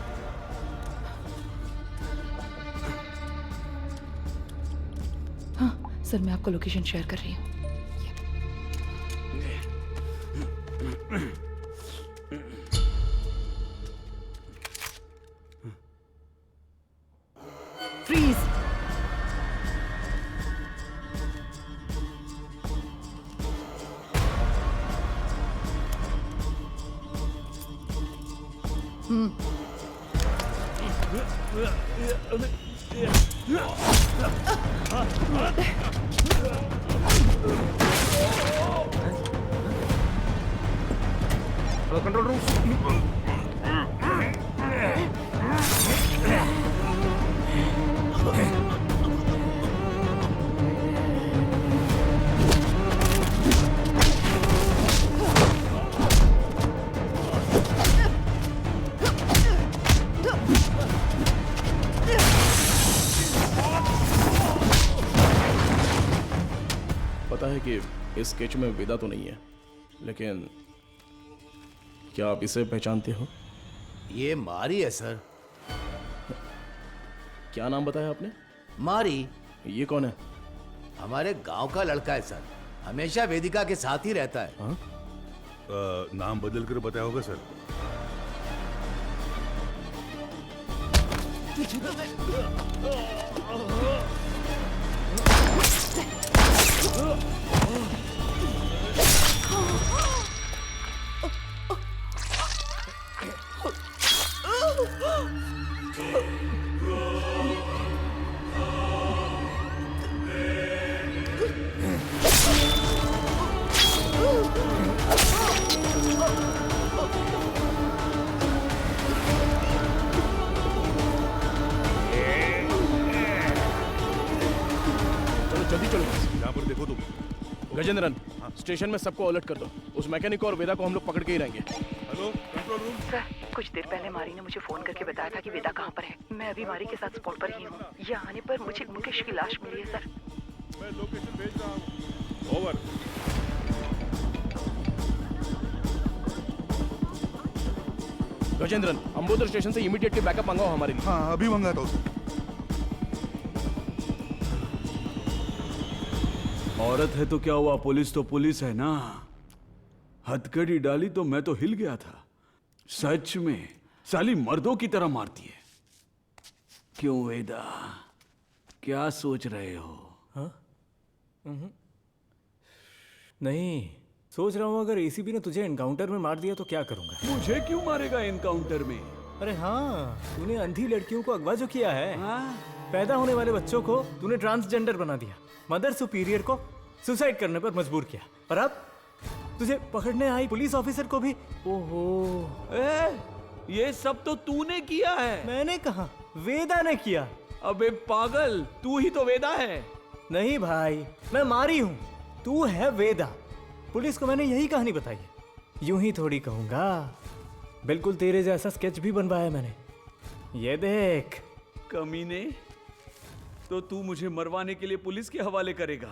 हाँ सर, मैं आपको लोकेशन शेयर कर रही हूँ। फ्रीज। Control room. पता है कि इस स्केच में वेदा तो नहीं है, लेकिन क्या आप इसे पहचानते हो? ये मारी है सर। क्या नाम बताया आपने? मारी। ये कौन है? हमारे गांव का लड़का है सर, हमेशा वेदिका के साथ ही रहता है। नाम बदल कर बताया होगा सर। जल्दी चलो। यहाँ पर देखो तुम। गजेंद्रन, स्टेशन में सबको अलर्ट कर दो। उस मैकेनिक और वेदा को हम लोग पकड़ के ही रहेंगे। Hello control room. सर, कुछ देर पहले मारी ने मुझे फोन करके बताया था कि वेदा कहाँ पर है। मैं अभी मारी के साथ स्पॉट पर ही हूँ। यहाँ आने पर मुझे मुकेश की लाश मिली है सर। मैं लोकेशन भेज रहा हूँ। ओवर। गजेंद्रन, अंबोदर स्टेशन से इमीडिएटली बैकअप मंगाओ हमारे लिए। हाँ, अभी मंगाता हूँ। औरत है तो क्या हुआ, पुलिस तो पुलिस है ना। हथकड़ी डाली तो मैं तो हिल गया था। सच में साली मर्दों की तरह मारती है। क्यों वेदा, क्या सोच रहे हो? हाँ? नहीं, सोच रहा हूँ अगर एसीपी ने तुझे एनकाउंटर में मार दिया तो क्या करूंगा। मुझे क्यों मारेगा एनकाउंटर में? अरे हाँ, तूने अंधी लड़कियों को अगवा जो किया है। पैदा होने वाले बच्चों को तूने ट्रांसजेंडर बना दिया, मदर सुपीरियर को सुसाइड करने पर मजबूर किया, और अब तुझे पकड़ने आई पुलिस ऑफिसर को भी। ओहो, ये सब तो तूने किया है। मैंने कहा, वेदा ने किया। अबे पागल, तू ही तो वेदा है। नहीं भाई, मैं मारी हूँ, तू है वेदा। पुलिस को मैंने यही कहानी बताई है। यूं ही थोड़ी कहूंगा, बिल्कुल तेरे जैसा स्केच भी बनवाया मैंने। ये देख। कमीने, तो तू मुझे मरवाने के लिए पुलिस के हवाले करेगा।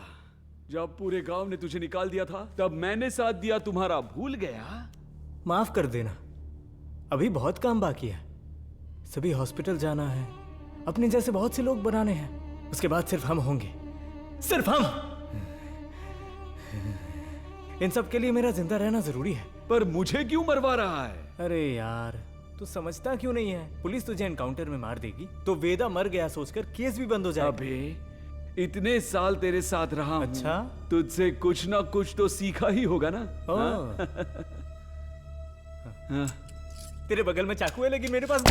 जब पूरे गांव ने तुझे निकाल दिया था तब मैंने साथ दिया, तुम्हारा भूल गया? माफ कर देना, अभी बहुत काम बाकी है। सभी हॉस्पिटल जाना है, अपने जैसे बहुत से लोग बनाने हैं, उसके बाद सिर्फ हम होंगे, सिर्फ हम। इन सब के लिए मेरा जिंदा रहना जरूरी है। पर मुझे क्यों मरवा रहा है? अरे यार, तू समझता क्यों नहीं है? पुलिस तुझे एनकाउंटर में मार देगी तो वेदा मर गया सोचकर केस भी बंद हो जाएगा। अबे इतने साल तेरे साथ रहा हूं, अच्छा? तुझसे कुछ ना कुछ तो सीखा ही होगा ना? हाँ? तेरे बगल में चाकू है लेकिन मेरे पास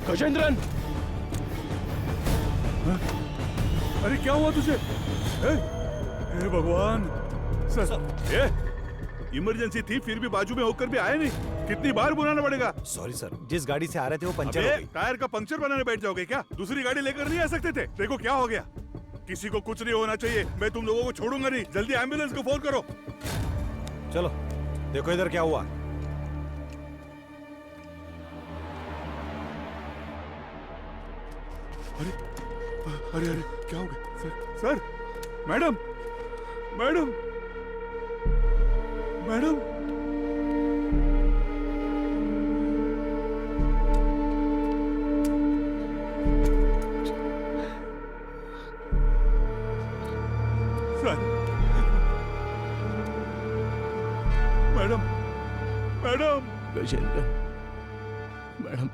गजेंद्रन! अरे क्या हुआ तुझे? हे भगवान! सर, इमरजेंसी थी फिर भी बाजू में होकर भी आए नहीं। कितनी बार बुलाना पड़ेगा? सॉरी सर, जिस गाड़ी से आ रहे थे वो पंचर हो गई। टायर का पंक्चर बनाने बैठ जाओगे क्या? दूसरी गाड़ी लेकर नहीं आ सकते थे? देखो क्या हो गया। किसी को कुछ नहीं होना चाहिए, मैं तुम लोगों को छोड़ूंगा नहीं। जल्दी एम्बुलेंस को फोन करो। चलो देखो इधर क्या हुआ। अरे अरे अरे क्या हो गया? Sir, madam, madam, madam. Sir, madam, madam. Gajendran, madam,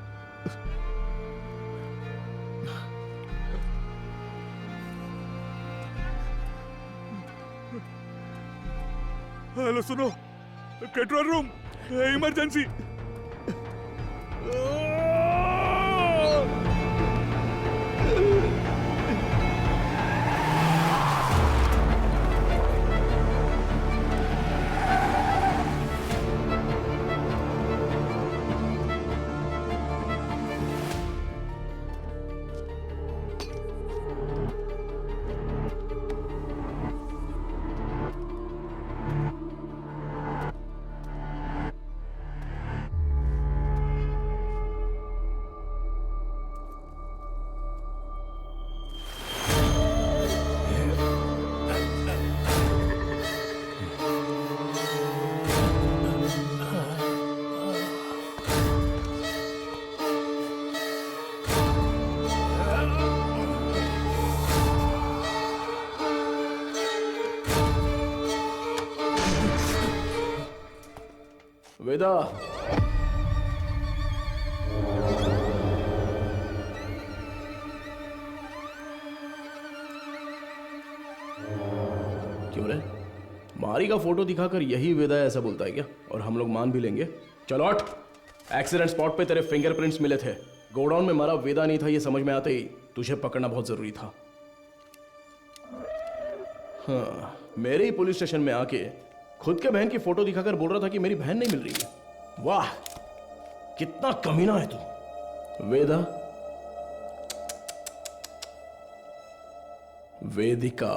hello सुनो, कंट्रोल रूम, इमरजेंसी। वेदा, क्यों रे? मारी का फोटो दिखाकर यही वेदा ऐसा बोलता है क्या? और हम लोग मान भी लेंगे? चलो हट। एक्सीडेंट स्पॉट पे तेरे फिंगरप्रिंट्स मिले थे। गोडाउन में मरा वेदा नहीं था ये समझ में आते ही तुझे पकड़ना बहुत जरूरी था। हाँ, मेरे ही पुलिस स्टेशन में आके खुद के बहन की फोटो दिखाकर बोल रहा था कि मेरी बहन नहीं मिल रही है। वाह, कितना कमीना है तू वेदा। वेदिका,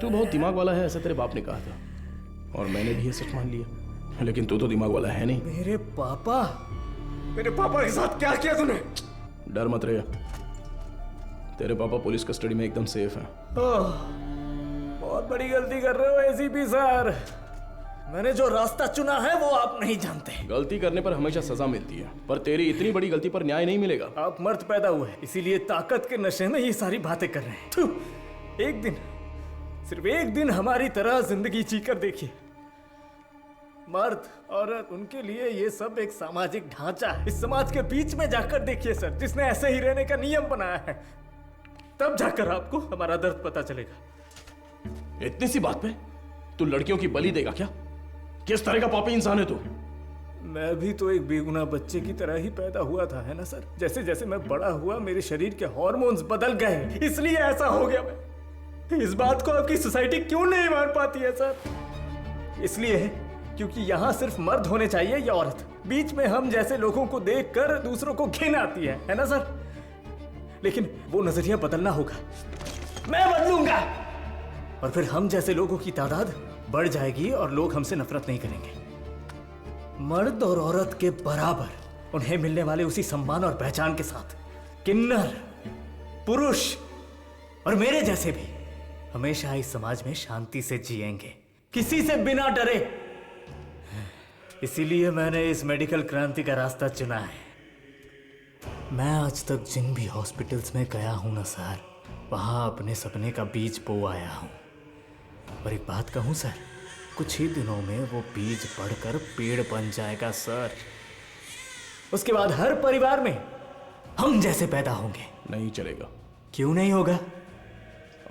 तू बहुत दिमाग वाला है ऐसा तेरे बाप ने कहा था और मैंने भी ये सच मान लिया, लेकिन तू तो दिमाग वाला है नहीं। मेरे पापा, मेरे पापा के साथ क्या किया तूने? डर मत रहे, तेरे पापा पुलिस कस्टडी में एकदम सेफ हैं। बहुत बड़ी गलती कर रहे हो एसीपी सर। मैंने जो रास्ता चुना है वो आप नहीं जानते। गलती करने पर हमेशा सजा मिलती है, पर तेरी इतनी बड़ी गलती पर न्याय नहीं मिलेगा। आप मर्द पैदा हुए इसीलिए ताकत के नशे में ये सारी बातें कर रहे हैं। थू, एक दिन, सिर्फ एक दिन हमारी तरह जिंदगी जीकर देखिए। मर्द औरत उनके लिए ये सब एक सामाजिक ढांचा है। इस समाज के बीच में जाकर देखिए सर, जिसने ऐसे ही रहने का नियम बनाया है, तब जाकर आपको हमारा दर्द पता चलेगा। इतनी सी बात पे तू लड़कियों की बलि देगा क्या? किस तरह का पापी इंसान है तू? मैं भी तो एक बेगुनाह बच्चे की तरह ही पैदा हुआ था, है ना सर? जैसे जैसे मैं बड़ा हुआ मेरे शरीर के हार्मोन्स बदल गए, इसलिए ऐसा हो गया। मैं इस बात को आपकी सोसाइटी क्यों नहीं मान पाती है सर? इसलिए क्योंकि यहाँ सिर्फ मर्द होने चाहिए या औरत। बीच में हम जैसे लोगों को देखकर दूसरों को घिन आती है ना सर? लेकिन वो नजरिया बदलना होगा। मैं बदलूंगा और फिर हम जैसे लोगों की तादाद बढ़ जाएगी और लोग हमसे नफरत नहीं करेंगे। मर्द और औरत के बराबर उन्हें मिलने वाले उसी सम्मान और पहचान के साथ किन्नर, पुरुष और मेरे जैसे भी हमेशा इस समाज में शांति से जिएंगे, किसी से बिना डरे। इसीलिए मैंने इस मेडिकल क्रांति का रास्ता चुना है। मैं आज तक जिन भी हॉस्पिटल्स में गया हूं ना सर, वहां अपने सपने का बीज बो आया हूं। और एक बात कहूं सर, कुछ ही दिनों में वो बीज बढ़कर पेड़ बन जाएगा सर। उसके बाद हर परिवार में हम जैसे पैदा होंगे। नहीं चलेगा। क्यों नहीं होगा?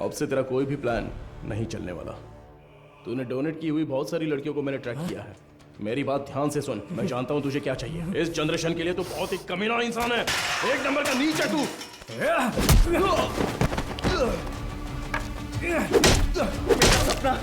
अब से तेरा कोई भी प्लान नहीं चलने वाला। तूने डोनेट की हुई बहुत सारी लड़कियों को मैंने ट्रैक किया है। मेरी बात ध्यान से सुन, मैं जानता हूं तुझे क्या चाहिए। इस जनरेशन के लिए तू बहुत ही कमीना इंसान है, एक नंबर का नीच है तू। मेरा सपना